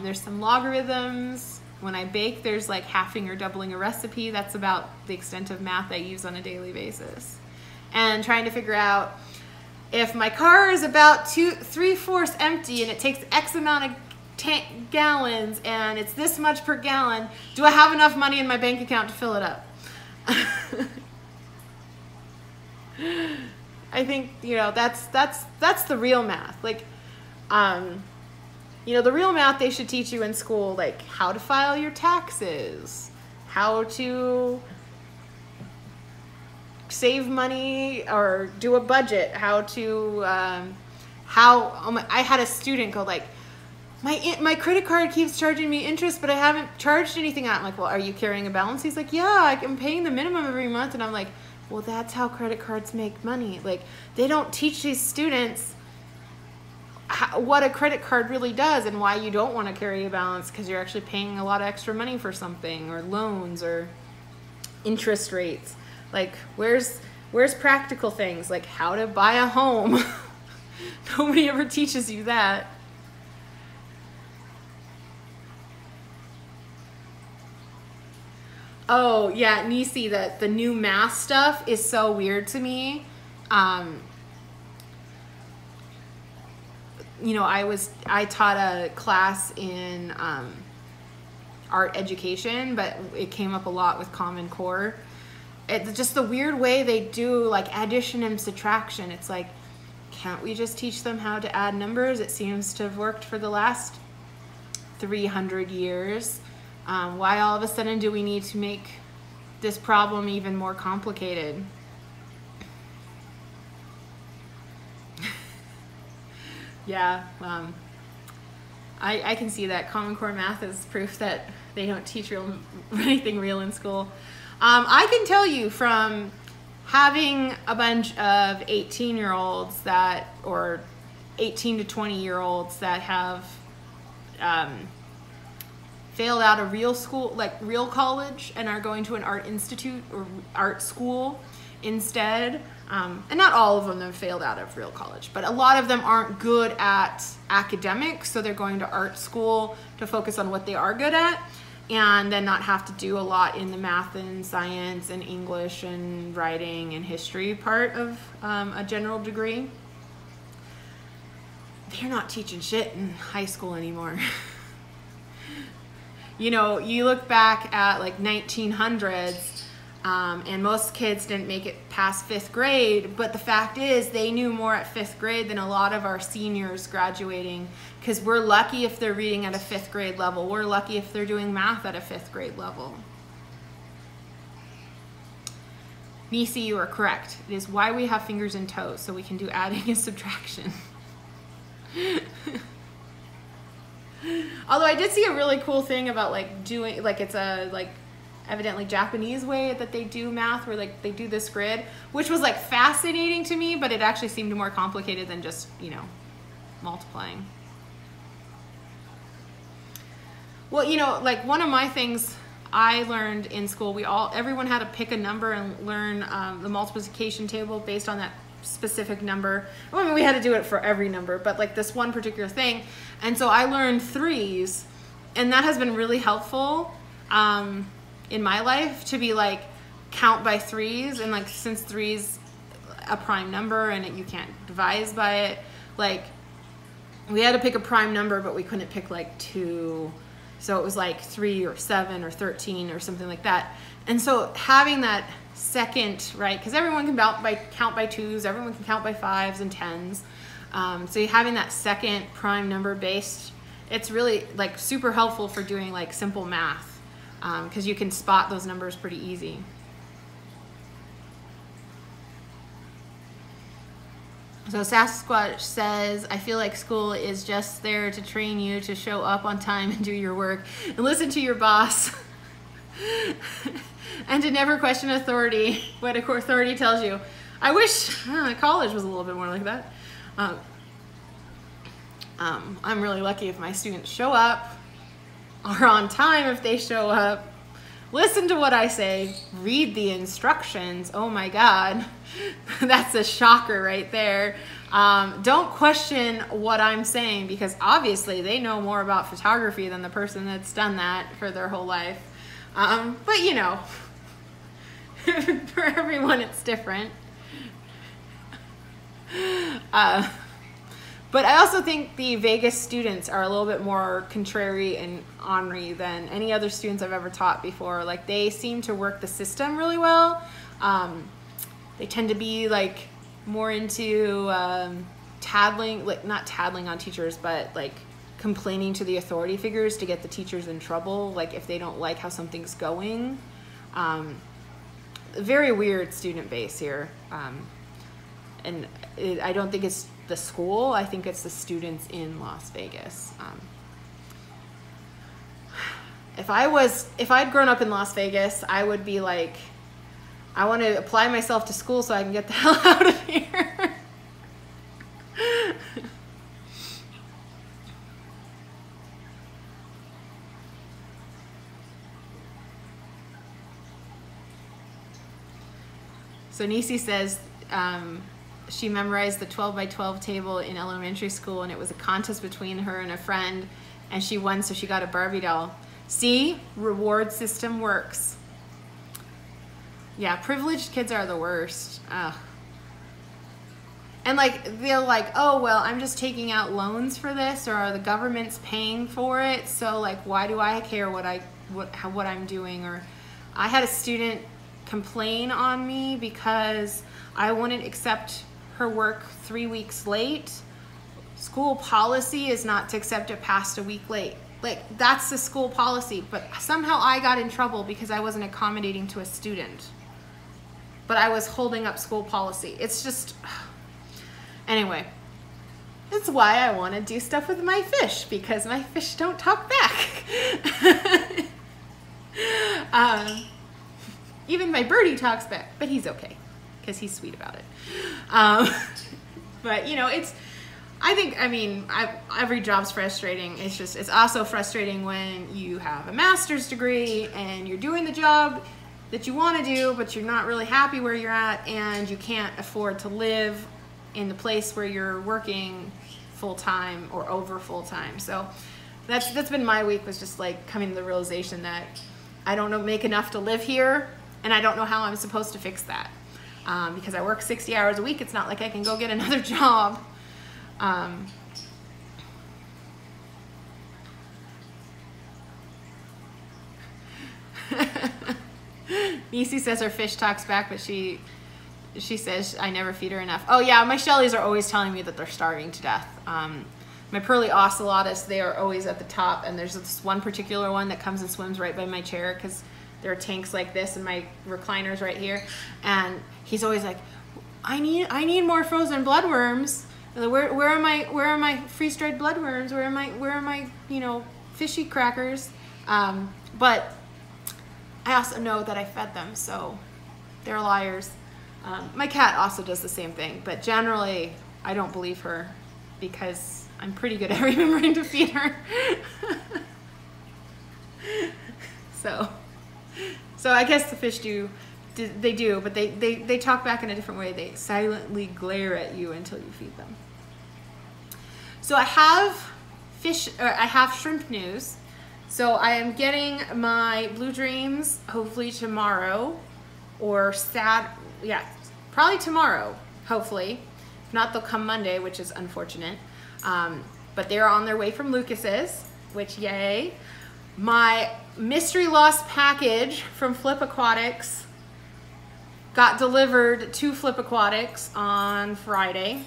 There's some logarithms. When I bake, there's like halving or doubling a recipe. That's about the extent of math I use on a daily basis. And trying to figure out if my car is about 3/4 empty and it takes X amount of gallons and it's this much per gallon, do I have enough money in my bank account to fill it up? I think, you know, that's the real math. Like, you know, the real math they should teach you in school, like how to file your taxes, how to save money or do a budget, how to, I had a student go like, my credit card keeps charging me interest, but I haven't charged anything out. I'm like, well, are you carrying a balance? He's like, yeah, I'm paying the minimum every month. And I'm like, well, that's how credit cards make money. Like, they don't teach these students what a credit card really does and why you don't want to carry a balance, because you're actually paying a lot of extra money for something, or loans, or interest rates. Like, where's practical things like how to buy a home? Nobody ever teaches you that. Oh yeah, Nisi, the new math stuff is so weird to me. You know, I taught a class in art education, but it came up a lot with Common Core. It's just the weird way they do like addition and subtraction. It's like, can't we just teach them how to add numbers? It seems to have worked for the last 300 years. Why all of a sudden do we need to make this problem even more complicated? Yeah, I can see that. Common Core math is proof that they don't teach anything real in school. I can tell you from having a bunch of 18-year-olds that, or 18 to 20-year-olds that have failed out of real school, like real college, and are going to an art institute or art school instead. And not all of them have failed out of real college, but a lot of them aren't good at academics, so they're going to art school to focus on what they are good at, and then not have to do a lot in the math and science and English and writing and history part of a general degree. They're not teaching shit in high school anymore. You know, you look back at like 1900s, and most kids didn't make it past 5th grade, but the fact is they knew more at 5th grade than a lot of our seniors graduating, because we're lucky if they're reading at a 5th grade level. We're lucky if they're doing math at a 5th grade level. Nisi, you are correct. It is why we have fingers and toes, so we can do adding and subtraction. Although I did see a really cool thing about like doing, like it's a like evidently Japanese way that they do math, where like they do this grid, which was like fascinating to me, but it actually seemed more complicated than just, you know, multiplying. Well, you know, like one of my things I learned in school, everyone had to pick a number and learn the multiplication table based on that specific number. I mean, we had to do it for every number, but like this one particular thing. And so I learned 3s, and that has been really helpful in my life, to be like count by 3s, and like since 3's a prime number and you can't divide by it, like we had to pick a prime number, but we couldn't pick like 2. So it was like 3 or 7 or 13 or something like that. And so having that second, right, because everyone can count by 2s, everyone can count by 5s and 10s. So you're having that second prime number based, it's really like super helpful for doing like simple math, because you can spot those numbers pretty easy. So Sasquatch says, I feel like school is just there to train you to show up on time and do your work and listen to your boss and to never question authority, what authority tells you. I wish college was a little bit more like that. I'm really lucky if my students show up, are on time if they show up, listen to what I say, read the instructions. Oh my God, that's a shocker right there. Don't question what I'm saying, because obviously they know more about photography than the person that's done that for their whole life. But you know, for everyone it's different. But I also think the Vegas students are a little bit more contrary and ornery than any other students I've ever taught before. Like, they seem to work the system really well. They tend to be like more into tattling, like not tattling on teachers, but like complaining to the authority figures to get the teachers in trouble, like if they don't like how something's going. Very weird student base here. And I don't think it's the school, I think it's the students in Las Vegas. If I'd grown up in Las Vegas, I would be like, I want to apply myself to school so I can get the hell out of here. So Nisi says, she memorized the 12 by 12 table in elementary school, and it was a contest between her and a friend, and she won, so she got a Barbie doll. See, reward system works. Yeah, privileged kids are the worst. Ugh. And like, they're like, oh, well, I'm just taking out loans for this, or the government's paying for it, so like, why do I care what I'm doing? Or I had a student complain on me because I wouldn't accept her work 3 weeks late. School policy is not to accept it past a week late. Like, that's the school policy, but somehow I got in trouble because I wasn't accommodating to a student. But I was holding up school policy. It's just... Anyway, that's why I want to do stuff with my fish, because my fish don't talk back. Even my birdie talks back, but he's okay, because he's sweet about it. But, you know, every job's frustrating. It's also frustrating when you have a master's degree and you're doing the job that you want to do, but you're not really happy where you're at, and you can't afford to live in the place where you're working full-time or over full-time. So that's been my week, was just like coming to the realization that I don't make enough to live here, and I don't know how I'm supposed to fix that. Because I work 60 hours a week, it's not like I can go get another job. Nisi says her fish talks back, but she says I never feed her enough. Oh yeah, my Shelleys are always telling me that they're starving to death. My pearly ocelotus, they are always at the top, and there's this one particular one that comes and swims right by my chair, because there are tanks like this and my recliner's right here, and he's always like, I need more frozen bloodworms. Where are my freeze-dried bloodworms? Where are my fishy crackers? But I also know that I fed them, so they're liars. My cat also does the same thing, but generally I don't believe her because I'm pretty good at remembering to feed her. So I guess the fish do, but they talk back in a different way. They silently glare at you until you feed them. So I have shrimp news. So I am getting my Blue Dreams hopefully tomorrow, or probably tomorrow, hopefully. If not, they'll come Monday, which is unfortunate. But they're on their way from Lucas's, which yay. My mystery lost package from Flip Aquatics got delivered to Flip Aquatics on Thursday,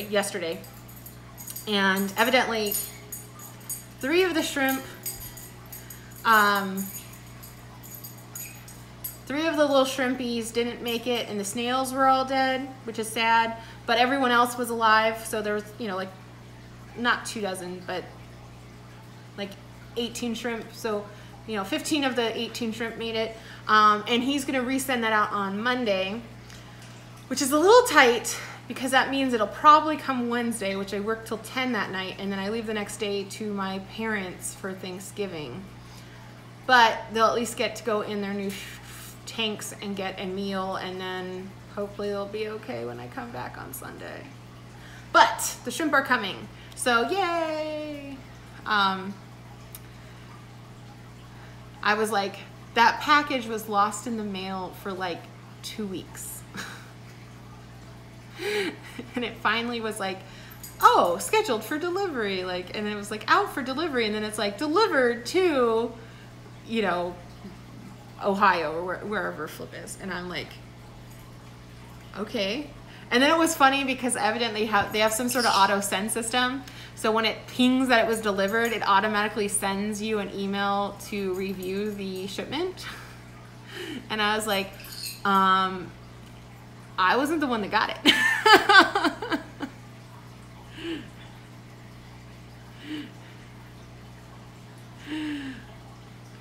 yesterday. And evidently 3 of the shrimp, 3 of the little shrimpies didn't make it, and the snails were all dead, which is sad, but everyone else was alive. So there was, like not 2 dozen, but like 18 shrimp. So, 15 of the 18 shrimp made it. And he's gonna resend that out on Monday, which is a little tight because that means it'll probably come Wednesday, which I work till 10 that night, and then I leave the next day to my parents for Thanksgiving. But they'll at least get to go in their new tanks and get a meal, and then hopefully they'll be okay when I come back on Sunday. But the shrimp are coming, so yay! I was like, that package was lost in the mail for like 2 weeks. And it finally was like, oh, scheduled for delivery, and it was like out for delivery, and then it's like delivered to, Ohio or wherever Flip is, and I'm like, okay. And then it was funny because evidently they have some sort of auto send system, so when it pings that it was delivered, it automatically sends you an email to review the shipment. And I was like, I wasn't the one that got it.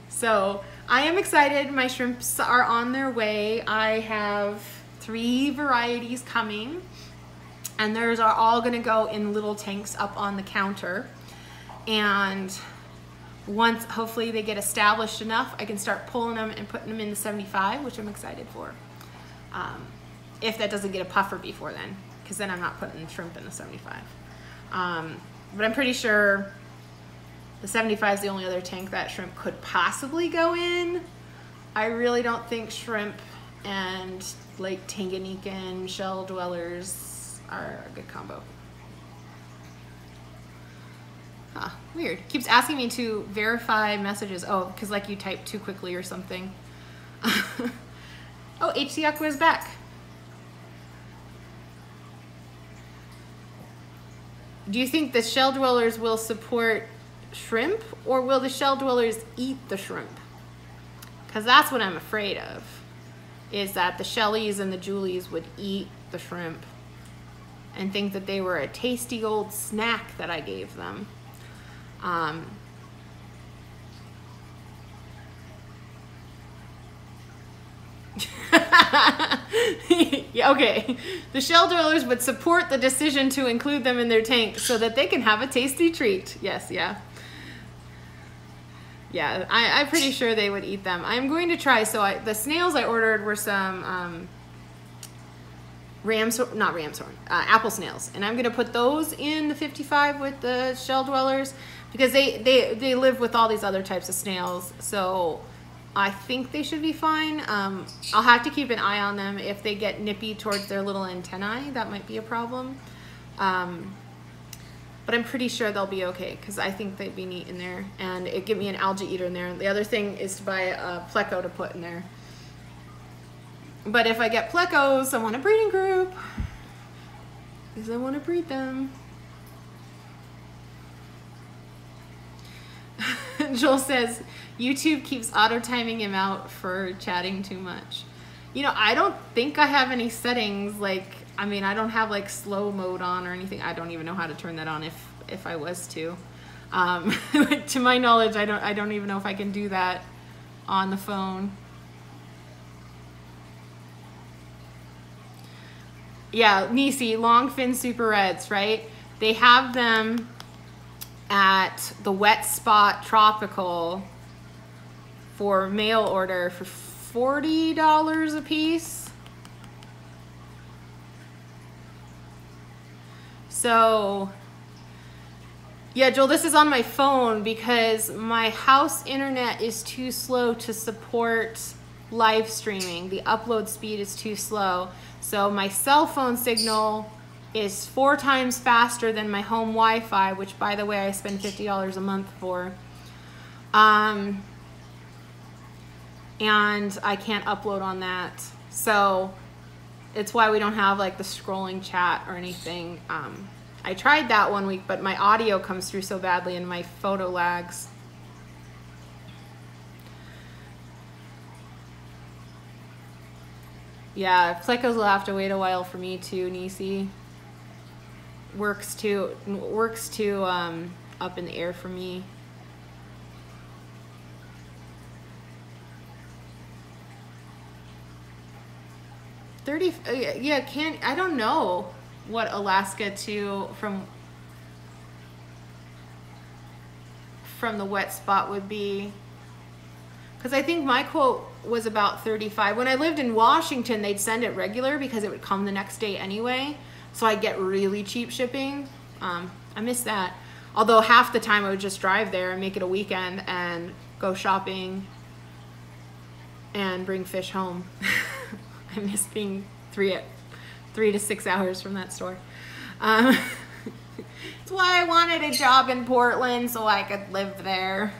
So I am excited. My shrimps are on their way. I have 3 varieties coming, and theirs are all gonna go in little tanks up on the counter. And once hopefully they get established enough, I can start pulling them and putting them in the 75, which I'm excited for. If that doesn't get a puffer before then, because then I'm not putting shrimp in the 75. But I'm pretty sure the 75 is the only other tank that shrimp could possibly go in. I really don't think shrimp and Lake Tanganyikan shell dwellers are a good combo. Huh, weird. Keeps asking me to verify messages. Oh, because like you type too quickly or something. Oh, HC Aqua is back. Do you think the shell dwellers will support shrimp, or will the shell dwellers eat the shrimp? Because that's what I'm afraid of, is that the shellies and the Julies would eat the shrimp and think that they were a tasty old snack that I gave them. Yeah, okay. The shell dwellers would support the decision to include them in their tank so that they can have a tasty treat. Yes, yeah. Yeah, I'm pretty sure they would eat them. I'm going to try. So the snails I ordered were some apple snails, and I'm going to put those in the 55 with the shell dwellers because they live with all these other types of snails. So I think they should be fine. I'll have to keep an eye on them. If they get nippy towards their little antennae, that might be a problem. But I'm pretty sure they'll be okay because I think they'd be neat in there. And it give me an algae eater in there. The other thing is to buy a pleco to put in there. But if I get plecos, I want a breeding group because I want to breed them. Joel says, YouTube keeps auto-timing him out for chatting too much. You know, I don't think I have any settings, like, I mean, I don't have like slow mode on or anything. I don't even know how to turn that on if I was to. To my knowledge, I don't even know if I can do that on the phone. Yeah, Nisi, longfin super reds, right? They have them at the Wet Spot Tropical for mail order for $40 a piece. So yeah, Joel, this is on my phone because my house internet is too slow to support live streaming. The upload speed is too slow. So my cell phone signal is 4 times faster than my home Wi-Fi, which by the way, I spend $50 a month for. And I can't upload on that. So it's why we don't have like the scrolling chat or anything. I tried that one week, but my audio comes through so badly and my photo lags. Yeah, plecos will have to wait a while for me too, Nisi. Works too up in the air for me. Yeah, I don't know what Alaska to from the Wet Spot would be, because I think my quote was about 35. When I lived in Washington, they'd send it regular because it would come the next day anyway, so I'd get really cheap shipping. I miss that, although half the time I would just drive there and make it a weekend and go shopping and bring fish home. I miss being 3 to 6 hours from that store. That's why I wanted a job in Portland, so I could live there,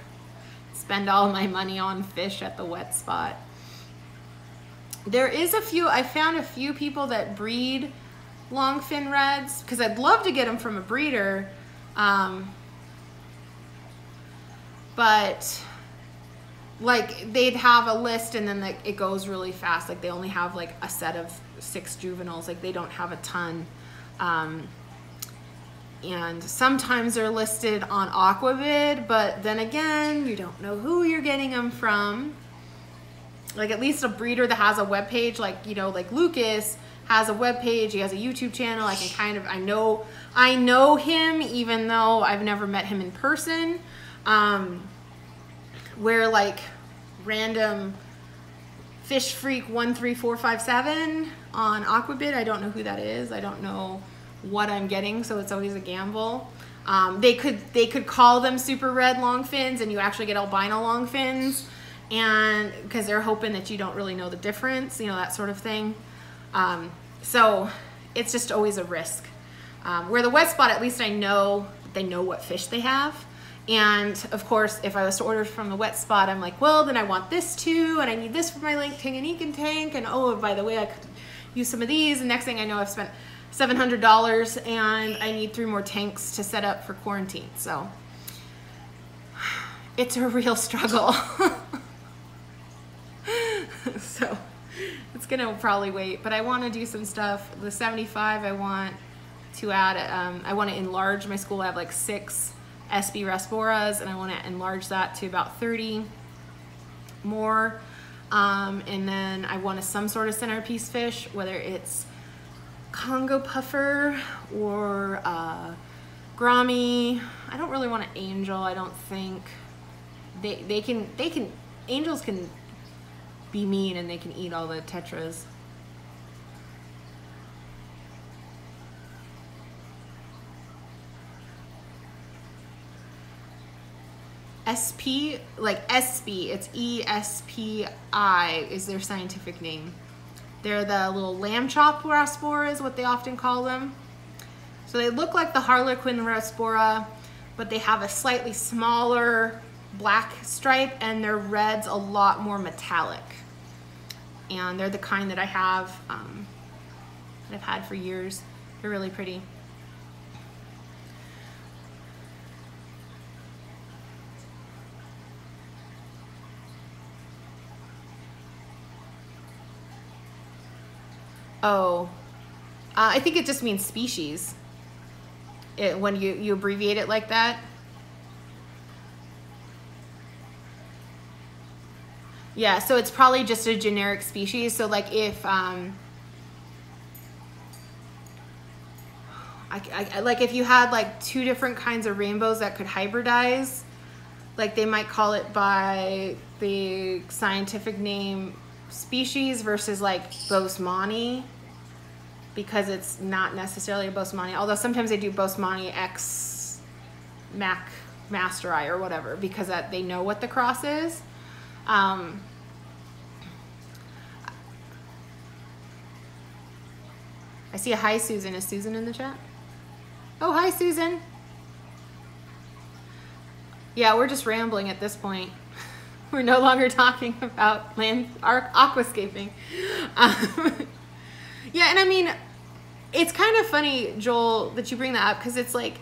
spend all my money on fish at the Wet Spot. There is I found a few people that breed longfin reds, because I'd love to get them from a breeder, but like they'd have a list and then like it goes really fast. Like they only have like a set of 6 juveniles. Like they don't have a ton. And sometimes they're listed on Aquavid, but then again, you don't know who you're getting them from. Like at least a breeder that has a web page, like, you know, like Lucas has a web page, he has a YouTube channel. I can kind of, I know him even though I've never met him in person. Where like random Fish Freak 13457 on Aquabid, I don't know who that is. I don't know what I'm getting, so it's always a gamble. They could call them super red longfins and you actually get albino longfins, and because they're hoping that you don't really know the difference, you know, that sort of thing. So it's just always a risk. Where the wet spot, at least I know they know what fish they have. And of course, if I was to order from the wet spot, I'm like, well, then I want this too, and I need this for my lake Tanganyikan tank, and oh, by the way, I could use some of these, and next thing I know, I've spent $700 and I need 3 more tanks to set up for quarantine. So it's a real struggle. So it's gonna probably wait, but I want to do some stuff. The 75, I want to add, I want to enlarge my school. I have like 6 SB Rasboras, and I want to enlarge that to about 30 more. And then I want some sort of centerpiece fish, whether it's Congo puffer or Grommy. I don't really want an angel. I don't think they can angels can be mean and they can eat all the tetras. SP, like SB, it's ESPI is their scientific name. They're the little lamb chop Raspora is what they often call them. So they look like the Harlequin Raspora, but they have a slightly smaller black stripe, and their red's a lot more metallic. And they're the kind that I have, that I've had for years. They're really pretty. Oh, I think it just means species. When you abbreviate it like that. Yeah, so it's probably just a generic species. So like if, like if you had like 2 different kinds of rainbows that could hybridize, like they might call it by the scientific name species versus like Bosemani, because it's not necessarily a Bosemani, although sometimes they do Bosemani X Mac Masteri or whatever, because they know what the cross is. I see a hi Susan. Is Susan in the chat? Oh, hi Susan. Yeah, we're just rambling at this point. We're no longer talking about aquascaping. Yeah, and I mean, it's kind of funny, Joel, that you bring that up, because it's like,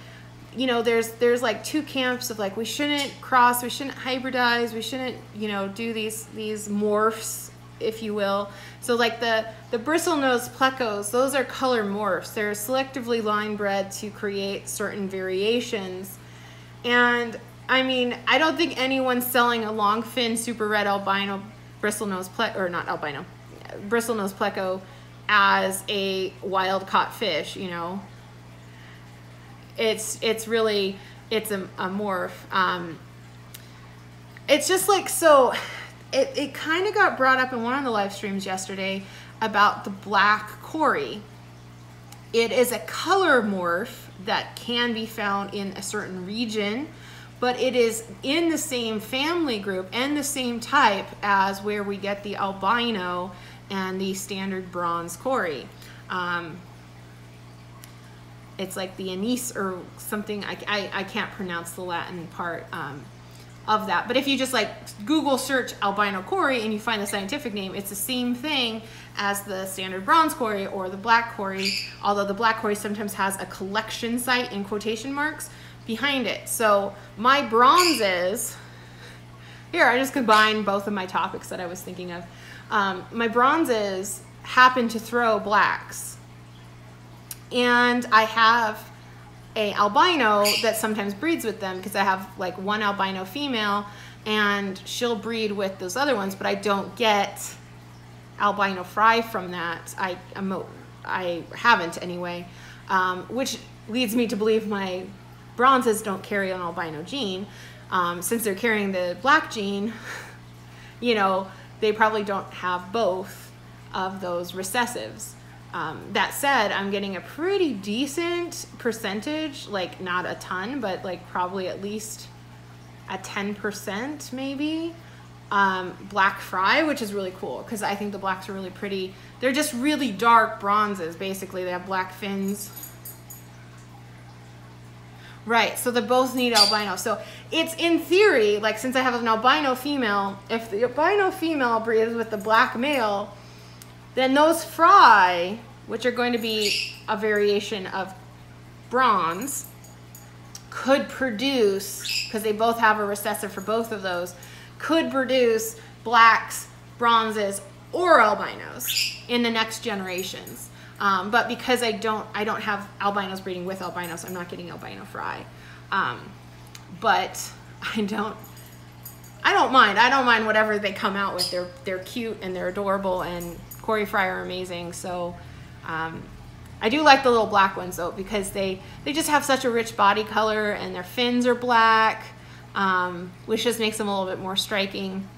you know, there's like 2 camps of like, we shouldn't cross, we shouldn't hybridize, we shouldn't, you know, do these morphs, if you will. So like the bristlenose plecos, those are color morphs. They're selectively line bred to create certain variations. And I mean, I don't think anyone's selling a long fin super red albino bristlenose bristlenose pleco as a wild caught fish, you know. It's really, it's a morph. It's just like, so it kind of got brought up in one of the live streams yesterday about the black cory. It is a color morph that can be found in a certain region, but it is in the same family group and the same type as where we get the albino and the standard bronze cory. It's like the anise or something. I can't pronounce the Latin part of that. But if you just like Google search albino cory and you find the scientific name, it's the same thing as the standard bronze cory or the black cory, although the black cory sometimes has a collection site in quotation marks behind it. So my bronzes, here I just combined both of my topics that I was thinking of. My bronzes happen to throw blacks, and I have a albino that sometimes breeds with them, because I have like one albino female and she'll breed with those other ones, but I don't get albino fry from that. I haven't anyway, which leads me to believe my bronzes don't carry an albino gene. Since they're carrying the black gene, you know, they probably don't have both of those recessives. That said, I'm getting a pretty decent percentage, like not a ton, but like probably at least a 10% maybe, black fry, which is really cool because I think the blacks are really pretty. They're just really dark bronzes, basically. They have black fins. Right, so they both need albino. So it's in theory, like since I have an albino female, if the albino female breeds with the black male, then those fry, which are going to be a variation of bronze, could produce, because they both have a recessive for both of those, could produce blacks, bronzes, or albinos in the next generations. But because I don't have albinos breeding with albinos, I'm not getting albino fry. But I don't mind whatever they come out with. They're cute and they're adorable, and Cory fry are amazing. So I do like the little black ones though, because they just have such a rich body color, and their fins are black, which just makes them a little bit more striking.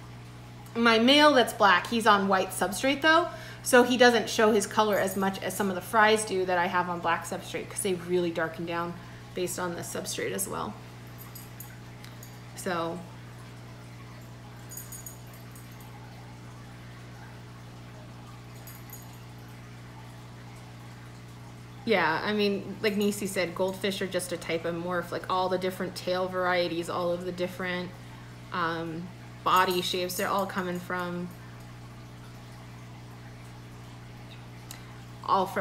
My male that's black, he's on white substrate though, so he doesn't show his color as much as some of the fries do that I have on black substrate, because they really darken down based on the substrate as well. So yeah, I mean, like Nisi said, goldfish are just a type of morph, like all the different tail varieties, all of the different body shapes, they're all coming from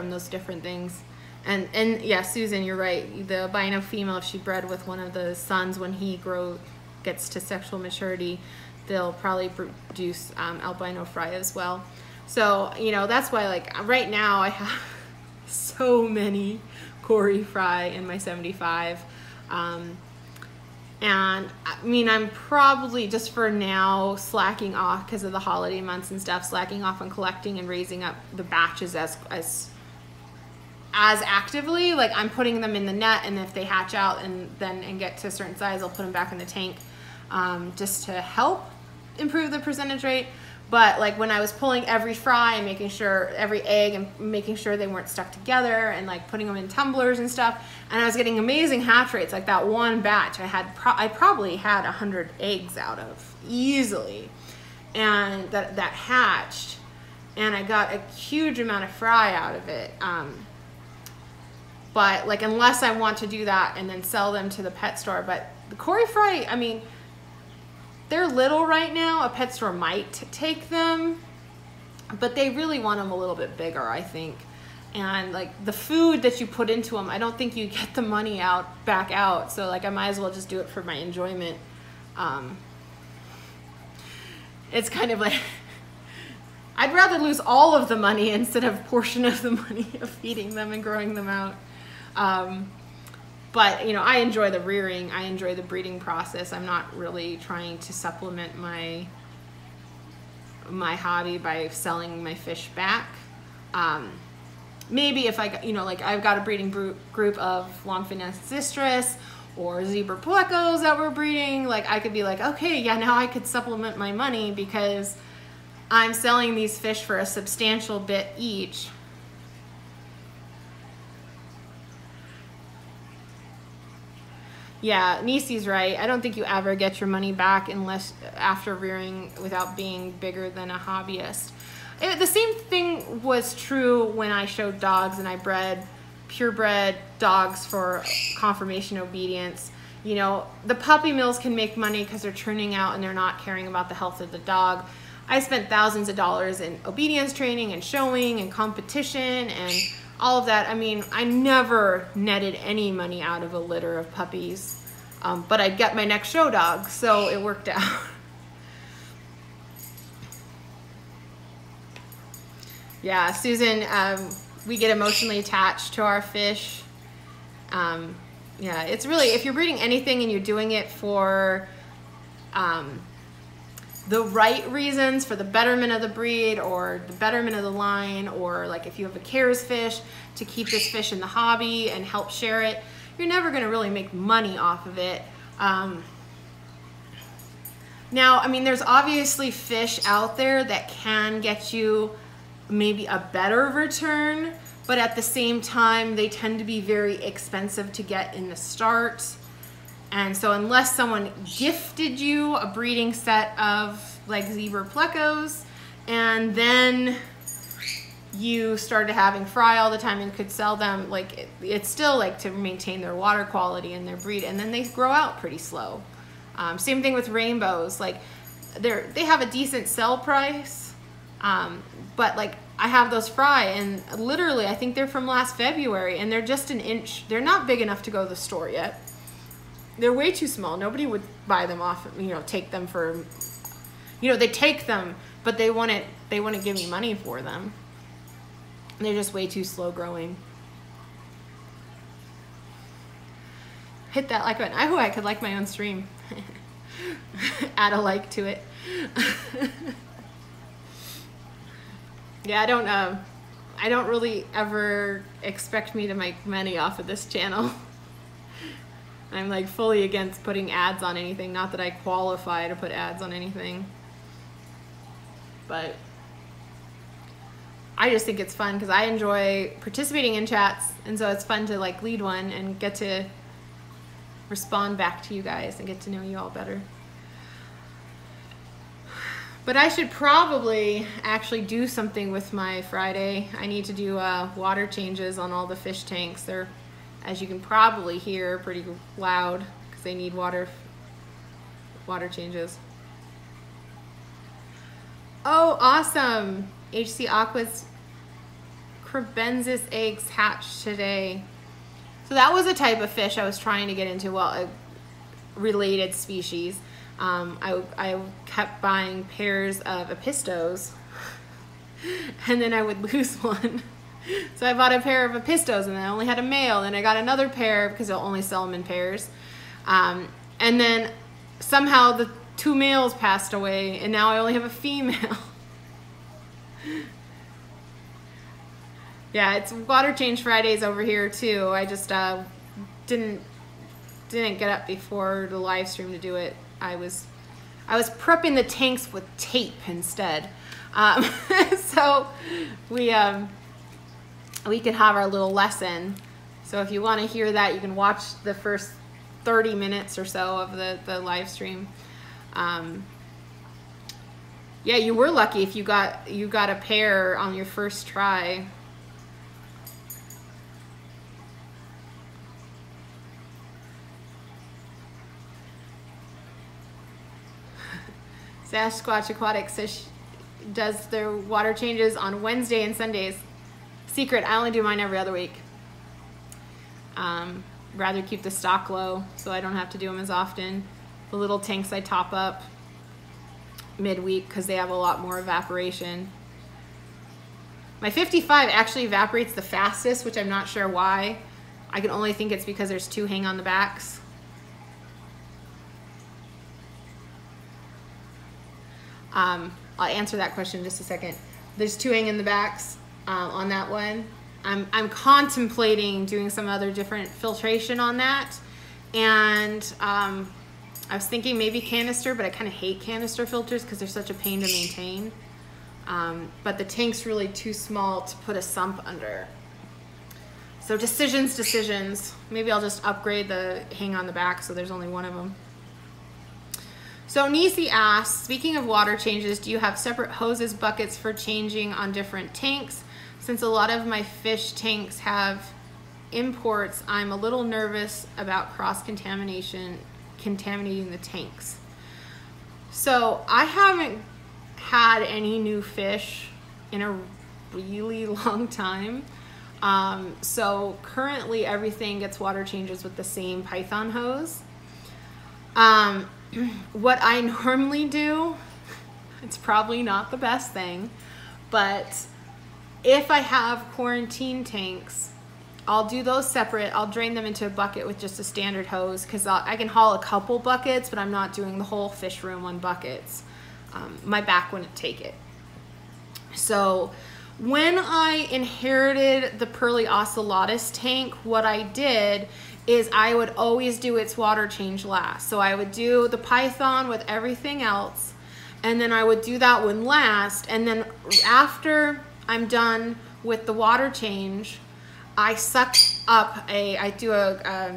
those different things. And yeah, Susan, you're right. The albino female, if she bred with one of the sons, when he gets to sexual maturity, they'll probably produce albino fry as well. So, you know, that's why, like, right now I have so many Cory fry in my 75. And I mean, I'm probably just for now slacking off because of the holiday months and stuff, slacking off on collecting and raising up the batches as actively. Like, I'm putting them in the net, and if they hatch out and get to a certain size, I'll put them back in the tank just to help improve the percentage rate. But like when I was pulling every fry and making sure every egg and making sure they weren't stuck together and like putting them in tumblers and stuff, and I was getting amazing hatch rates. Like that one batch I probably had 100 eggs out of easily, and that hatched, and I got a huge amount of fry out of it. But like, unless I want to do that and then sell them to the pet store. But the Cory fry, I mean, they're little right now. A pet store might take them, but they really want them a little bit bigger, I think. And like the food that you put into them, I don't think you get the money back out. So like, I might as well just do it for my enjoyment. It's kind of like, I'd rather lose all of the money instead of a portion of the money of feeding them and growing them out. But, you know, I enjoy the rearing. I enjoy the breeding process. I'm not really trying to supplement my hobby by selling my fish back. Maybe if I, you know, like I've got a breeding group of longfin ancestris or zebra plecos that we're breeding, like I could be like, okay, yeah, now I could supplement my money because I'm selling these fish for a substantial bit each. Yeah, Nisi's right. I don't think you ever get your money back unless after rearing without being bigger than a hobbyist. The same thing was true when I showed dogs and I bred purebred dogs for conformation obedience. You know, the puppy mills can make money because they're churning out and they're not caring about the health of the dog. I spent thousands of dollars in obedience training and showing and competition and all of that. I mean, I never netted any money out of a litter of puppies, but I'd get my next show dog, so it worked out. Yeah, Susan, we get emotionally attached to our fish. Yeah, it's really, if you're breeding anything and you're doing it for the right reasons, for the betterment of the breed or the betterment of the line, or like if you have a cares fish to keep this fish in the hobby and help share it, you're never going to really make money off of it. Now, I mean, there's obviously fish out there that can get you maybe a better return, but at the same time, they tend to be very expensive to get in the start. And so unless someone gifted you a breeding set of like zebra plecos, and then you started having fry all the time and could sell them. Like it's still like to maintain their water quality and their breed, and then they grow out pretty slow. Same thing with rainbows. Like they have a decent sell price, but like I have those fry, and literally I think they're from last February, and they're just an inch. They're not big enough to go to the store yet. They're way too small. Nobody would buy them off, you know, take them for, you know, they take them, but they wouldn't give me money for them. They're just way too slow growing. Hit that like button. I could like my own stream. Add a like to it. Yeah, I don't really ever expect me to make money off of this channel. I'm like fully against putting ads on anything. Not that I qualify to put ads on anything, but I just think it's fun because I enjoy participating in chats, and so it's fun to like lead one and get to respond back to you guys and get to know you all better. But I should probably actually do something with my Friday. I need to do water changes on all the fish tanks. They're, as you can probably hear, pretty loud because they need water changes. Oh, awesome. HC Aqua's Crebensis eggs hatched today. So that was a type of fish I was trying to get into, well, a related species. I kept buying pairs of Apistos, and then I would lose one. So I bought a pair of Apistos, and I only had a male, and I got another pair because they'll only sell them in pairs. And then somehow the 2 males passed away, and now I only have a female. Yeah, it's water change Fridays over here too. I just didn't get up before the live stream to do it. I was prepping the tanks with tape instead. So we could have our little lesson. So if you want to hear that, you can watch the first 30 minutes or so of the live stream. Yeah, you were lucky if you got a pair on your first try. Sasquatch Aquatics says does their water changes on Wednesday and Sundays. Secret, I only do mine every other week. Rather keep the stock low so I don't have to do them as often. The little tanks I top up midweek because they have a lot more evaporation. My 55 actually evaporates the fastest, which I'm not sure why. I can only think it's because there's 2 hang on the backs. I'll answer that question in just a second. There's 2 hang in the backs on that one. I'm contemplating doing some other different filtration on that, and I was thinking maybe canister, but I kind of hate canister filters because they're such a pain to maintain. But the tank's really too small to put a sump under. So decisions. Maybe I'll just upgrade the hang on the back so there's only 1 of them. So Nisi asks, speaking of water changes, do you have separate hoses, buckets for changing on different tanks? Since a lot of my fish tanks have imports, I'm a little nervous about cross-contaminating the tanks. So I haven't had any new fish in a really long time. So currently everything gets water changes with the same Python hose. What I normally do, it's probably not the best thing, but if I have quarantine tanks, I'll do those separate. I'll drain them into a bucket with just a standard hose because I can haul a couple buckets, but I'm not doing the whole fish room on buckets. My back wouldn't take it. So when I inherited the Pearly Ocelotus tank, what I did is I would always do its water change last. So I would do the Python with everything else, and then I would do that one last, and then after I'm done with the water change, I suck up I do a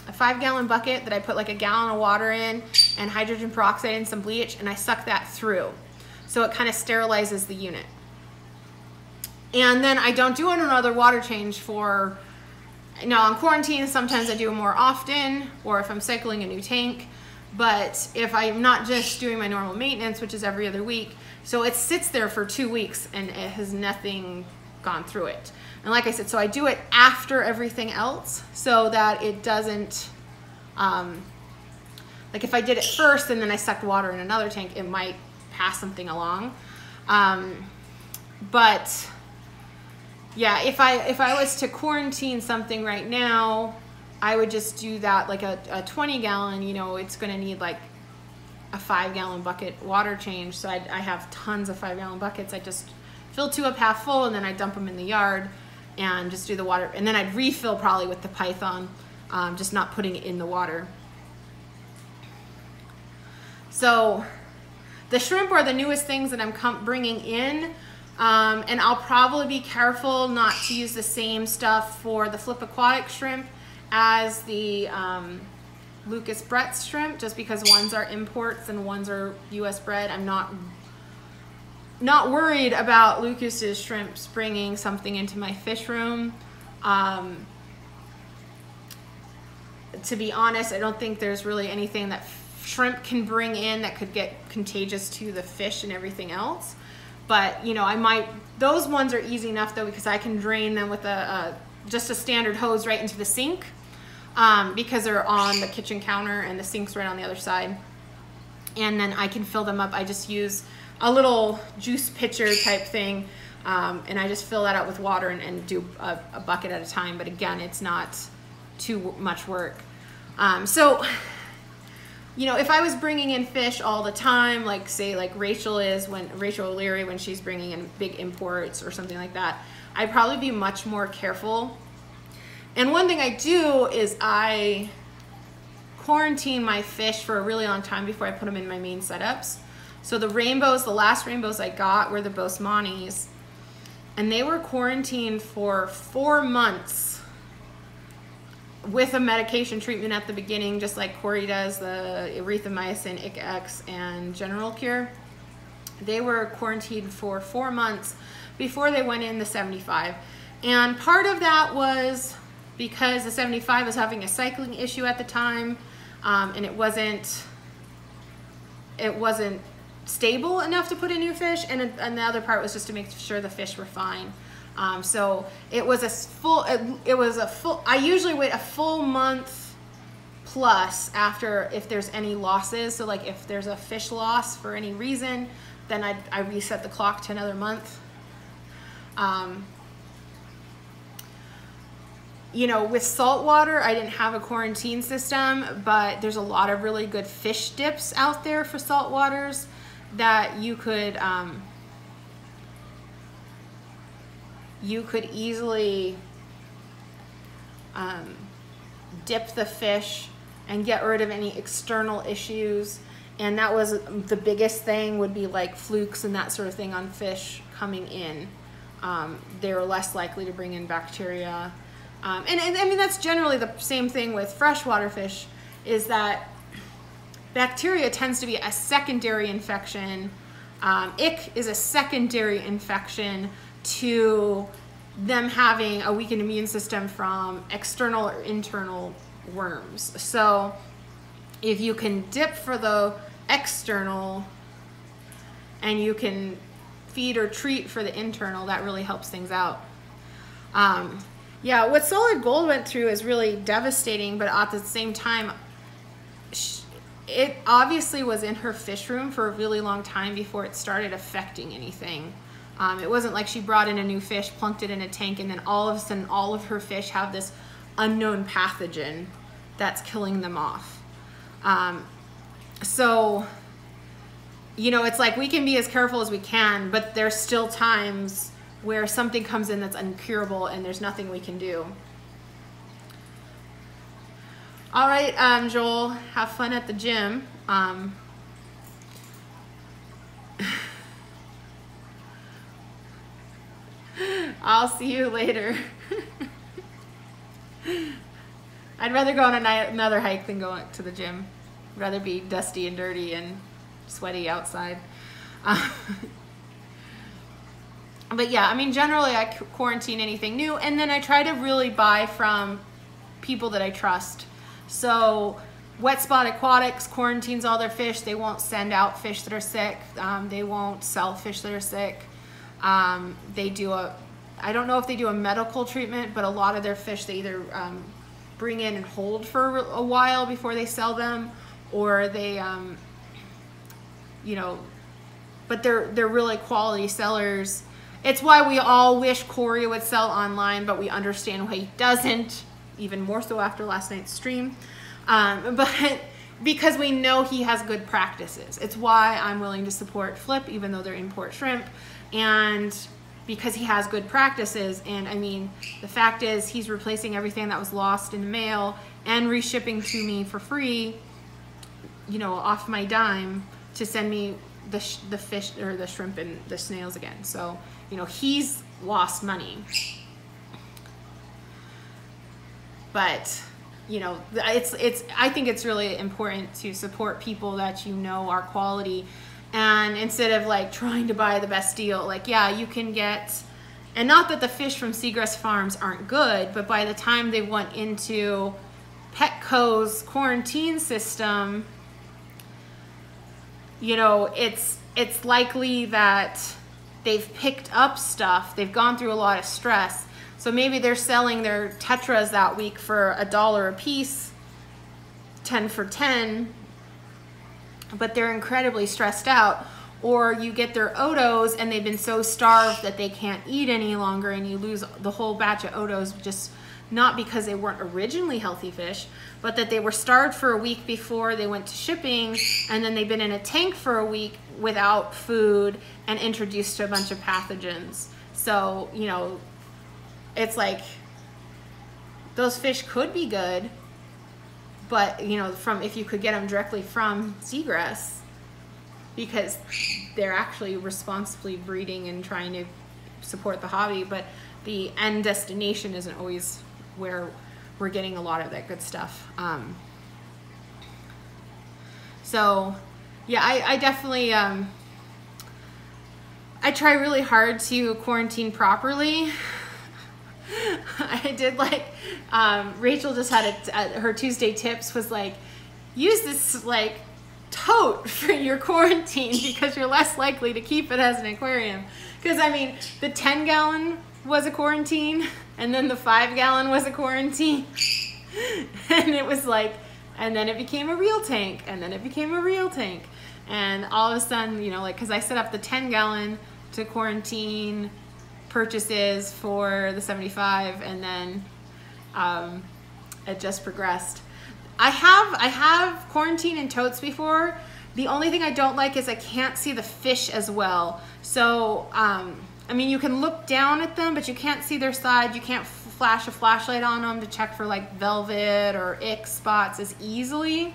a 5-gallon bucket that I put like a gallon of water in and hydrogen peroxide and some bleach, and I suck that through. So it kind of sterilizes the unit. And then I don't do another water change for, now on quarantine, sometimes I do it more often, or if I'm cycling a new tank. But if I'm not just doing my normal maintenance, which is every other week, so it sits there for 2 weeks and it has nothing gone through it. And like I said, so I do it after everything else so that it doesn't, like if I did it first and then I sucked water in another tank, it might pass something along. But yeah, if I was to quarantine something right now, I would just do that like a 20 gallon, you know, it's gonna need like a 5-gallon bucket water change. So I have tons of 5-gallon buckets. I just fill 2 up half full and then I dump them in the yard and just do the water. And then I'd refill probably with the Python, just not putting it in the water. So the shrimp are the newest things that I'm bringing in. And I'll probably be careful not to use the same stuff for the Flip Aquatic shrimp as the Lucas Brett's shrimp, just because ones are imports and ones are US bred. I'm not worried about Lucas's shrimps bringing something into my fish room. To be honest, I don't think there's really anything that shrimp can bring in that could get contagious to the fish and everything else. But you know, those ones are easy enough though, because I can drain them with just a standard hose right into the sink, because they're on the kitchen counter and the sink's right on the other side. And then I can fill them up. I just use a little juice pitcher type thing, and I just fill that out with water and do a bucket at a time. But again, it's not too much work. So, you know, if I was bringing in fish all the time, like say like Rachel O'Leary, when she's bringing in big imports or something like that, I'd probably be much more careful. And one thing I do is I quarantine my fish for a really long time before I put them in my main setups. So the last rainbows I got were the Bosmanis, and they were quarantined for 4 months with a medication treatment at the beginning, just like Corey does, the erythromycin, ICX, and General Cure. They were quarantined for 4 months before they went in the 75. And part of that was because the 75 was having a cycling issue at the time, and it wasn't stable enough to put in new fish, and the other part was just to make sure the fish were fine. So it was I usually wait a full month plus after if there's any losses. So like if there's a fish loss for any reason, then I reset the clock to another month. You know, with saltwater, I didn't have a quarantine system, but there's a lot of really good fish dips out there for saltwaters that you could easily dip the fish and get rid of any external issues. And that was the biggest thing, would be like flukes and that sort of thing on fish coming in. They're less likely to bring in bacteria. And I mean, that's generally the same thing with freshwater fish, is that bacteria tends to be a secondary infection. Ick is a secondary infection to them having a weakened immune system from external or internal worms. So if you can dip for the external and you can feed or treat for the internal, that really helps things out. Yeah, what Solid Gold went through is really devastating, but at the same time, it obviously was in her fish room for a really long time before it started affecting anything. It wasn't like she brought in a new fish, plunked it in a tank, and then all of a sudden all of her fish have this unknown pathogen that's killing them off. So, you know, it's like we can be as careful as we can, but there's still times where something comes in that's incurable and there's nothing we can do. All right, Joel, have fun at the gym. I'll see you later. I'd rather go on another hike than go to the gym. I'd rather be dusty and dirty and sweaty outside. But yeah, I mean, generally I quarantine anything new, and then I try to really buy from people that I trust. So Wet Spot Aquatics quarantines all their fish. They won't send out fish that are sick. They won't sell fish that are sick. They do I don't know if they do a medical treatment, but a lot of their fish they either bring in and hold for a while before they sell them, or they, you know, but they're really quality sellers. It's why we all wish Corey would sell online, but we understand why he doesn't, even more so after last night's stream. But because we know he has good practices. It's why I'm willing to support Flip, even though they're import shrimp, and because he has good practices. And I mean, the fact is he's replacing everything that was lost in the mail and reshipping to me for free, you know, off my dime to send me the fish or the shrimp and the snails again. So, you know, he's lost money. But, you know, I think it's really important to support people that you know are quality, and instead of like trying to buy the best deal, like, yeah, you can get, and not that the fish from Seagrass Farms aren't good, but by the time they went into Petco's quarantine system, you know, it's likely that they've picked up stuff. They've gone through a lot of stress. So maybe they're selling their tetras that week for $1 a piece, 10 for 10, but they're incredibly stressed out. Or you get their Odos and they've been so starved that they can't eat any longer, and you lose the whole batch of Odos, just not because they weren't originally healthy fish, but that they were starved for a week before they went to shipping, and then they've been in a tank for a week without food and introduced to a bunch of pathogens. So, you know, it's like those fish could be good, but, you know, if you could get them directly from Seagrass, because they're actually responsibly breeding and trying to support the hobby, but the end destination isn't always where we're getting a lot of that good stuff. So yeah, I definitely, I try really hard to quarantine properly. I did like, Rachel just had her Tuesday tips was like, use this like tote for your quarantine because you're less likely to keep it as an aquarium. Because I mean, the 10-gallon was a quarantine, and then the 5-gallon was a quarantine, and it was like, and then it became a real tank, and then it became a real tank, and all of a sudden, you know, like, because I set up the 10-gallon to quarantine purchases for the 75, and then it just progressed. I have quarantined in totes before. The only thing I don't like is I can't see the fish as well. So I mean, you can look down at them, but you can't see their side. You can't flash a flashlight on them to check for like velvet or ick spots as easily.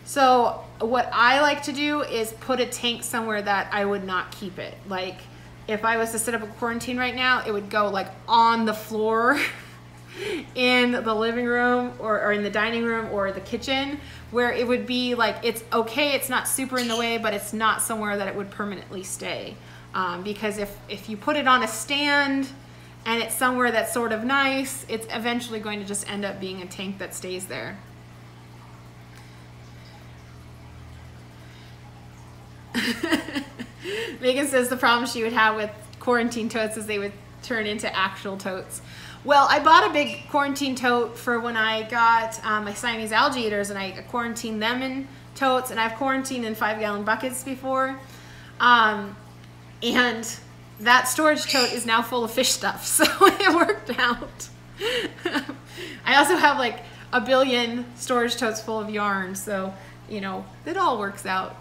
So what I like to do is put a tank somewhere that I would not keep it. Like if I was to set up a quarantine right now, it would go like on the floor in the living room or in the dining room or the kitchen, where it would be like, it's okay, it's not super in the way, but it's not somewhere that it would permanently stay. Because if you put it on a stand and it's somewhere that's sort of nice, it's eventually going to just end up being a tank that stays there. Megan says the problem she would have with quarantine totes is they would turn into actual totes. Well, I bought a big quarantine tote for when I got my Siamese algae eaters, and I quarantined them in totes, and I've quarantined in 5-gallon buckets before. And that storage tote is now full of fish stuff, so it worked out. I also have like a billion storage totes full of yarn, so, you know, it all works out.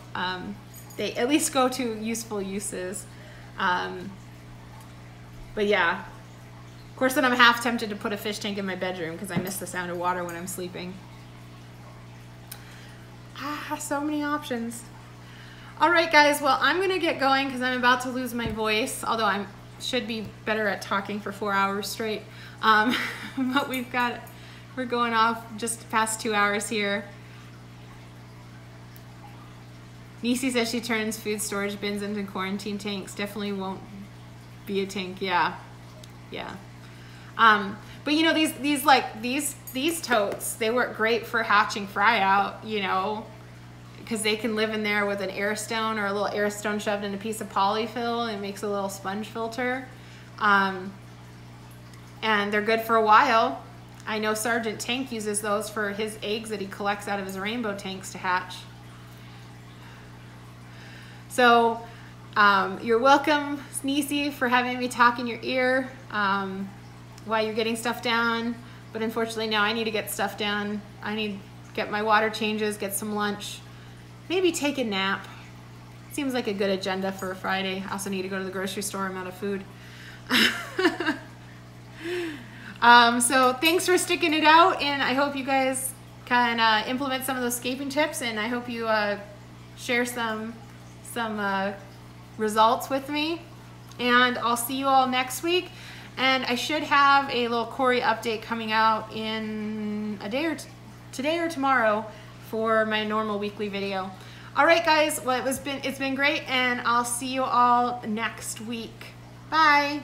They at least go to useful uses. But yeah. Of course, then I'm half tempted to put a fish tank in my bedroom because I miss the sound of water when I'm sleeping. So many options. All right, guys. Well, I'm going to get going because I'm about to lose my voice, although I'm should be better at talking for 4 hours straight. But we're going off just past 2 hours here. Nisi says she turns food storage bins into quarantine tanks. Definitely won't be a tank. Yeah. But you know, these totes, they work great for hatching fry out, you know, because they can live in there with an air stone or a little air stone shoved in a piece of polyfill, and it makes a little sponge filter. And they're good for a while. I know Sergeant Tank uses those for his eggs that he collects out of his rainbow tanks to hatch. So you're welcome, Nisi, for having me talk in your ear while you're getting stuff down. But unfortunately now I need to get stuff down. I need to get my water changes, get some lunch, maybe take a nap. Seems like a good agenda for a Friday. I also need to go to the grocery store. I'm out of food. So thanks for sticking it out, and I hope you guys can implement some of those scaping tips, and I hope you share some results with me, and I'll see you all next week. And I should have a little Cory update coming out in a day or today or tomorrow for my normal weekly video. All right, guys. Well, it's been great, and I'll see you all next week. Bye.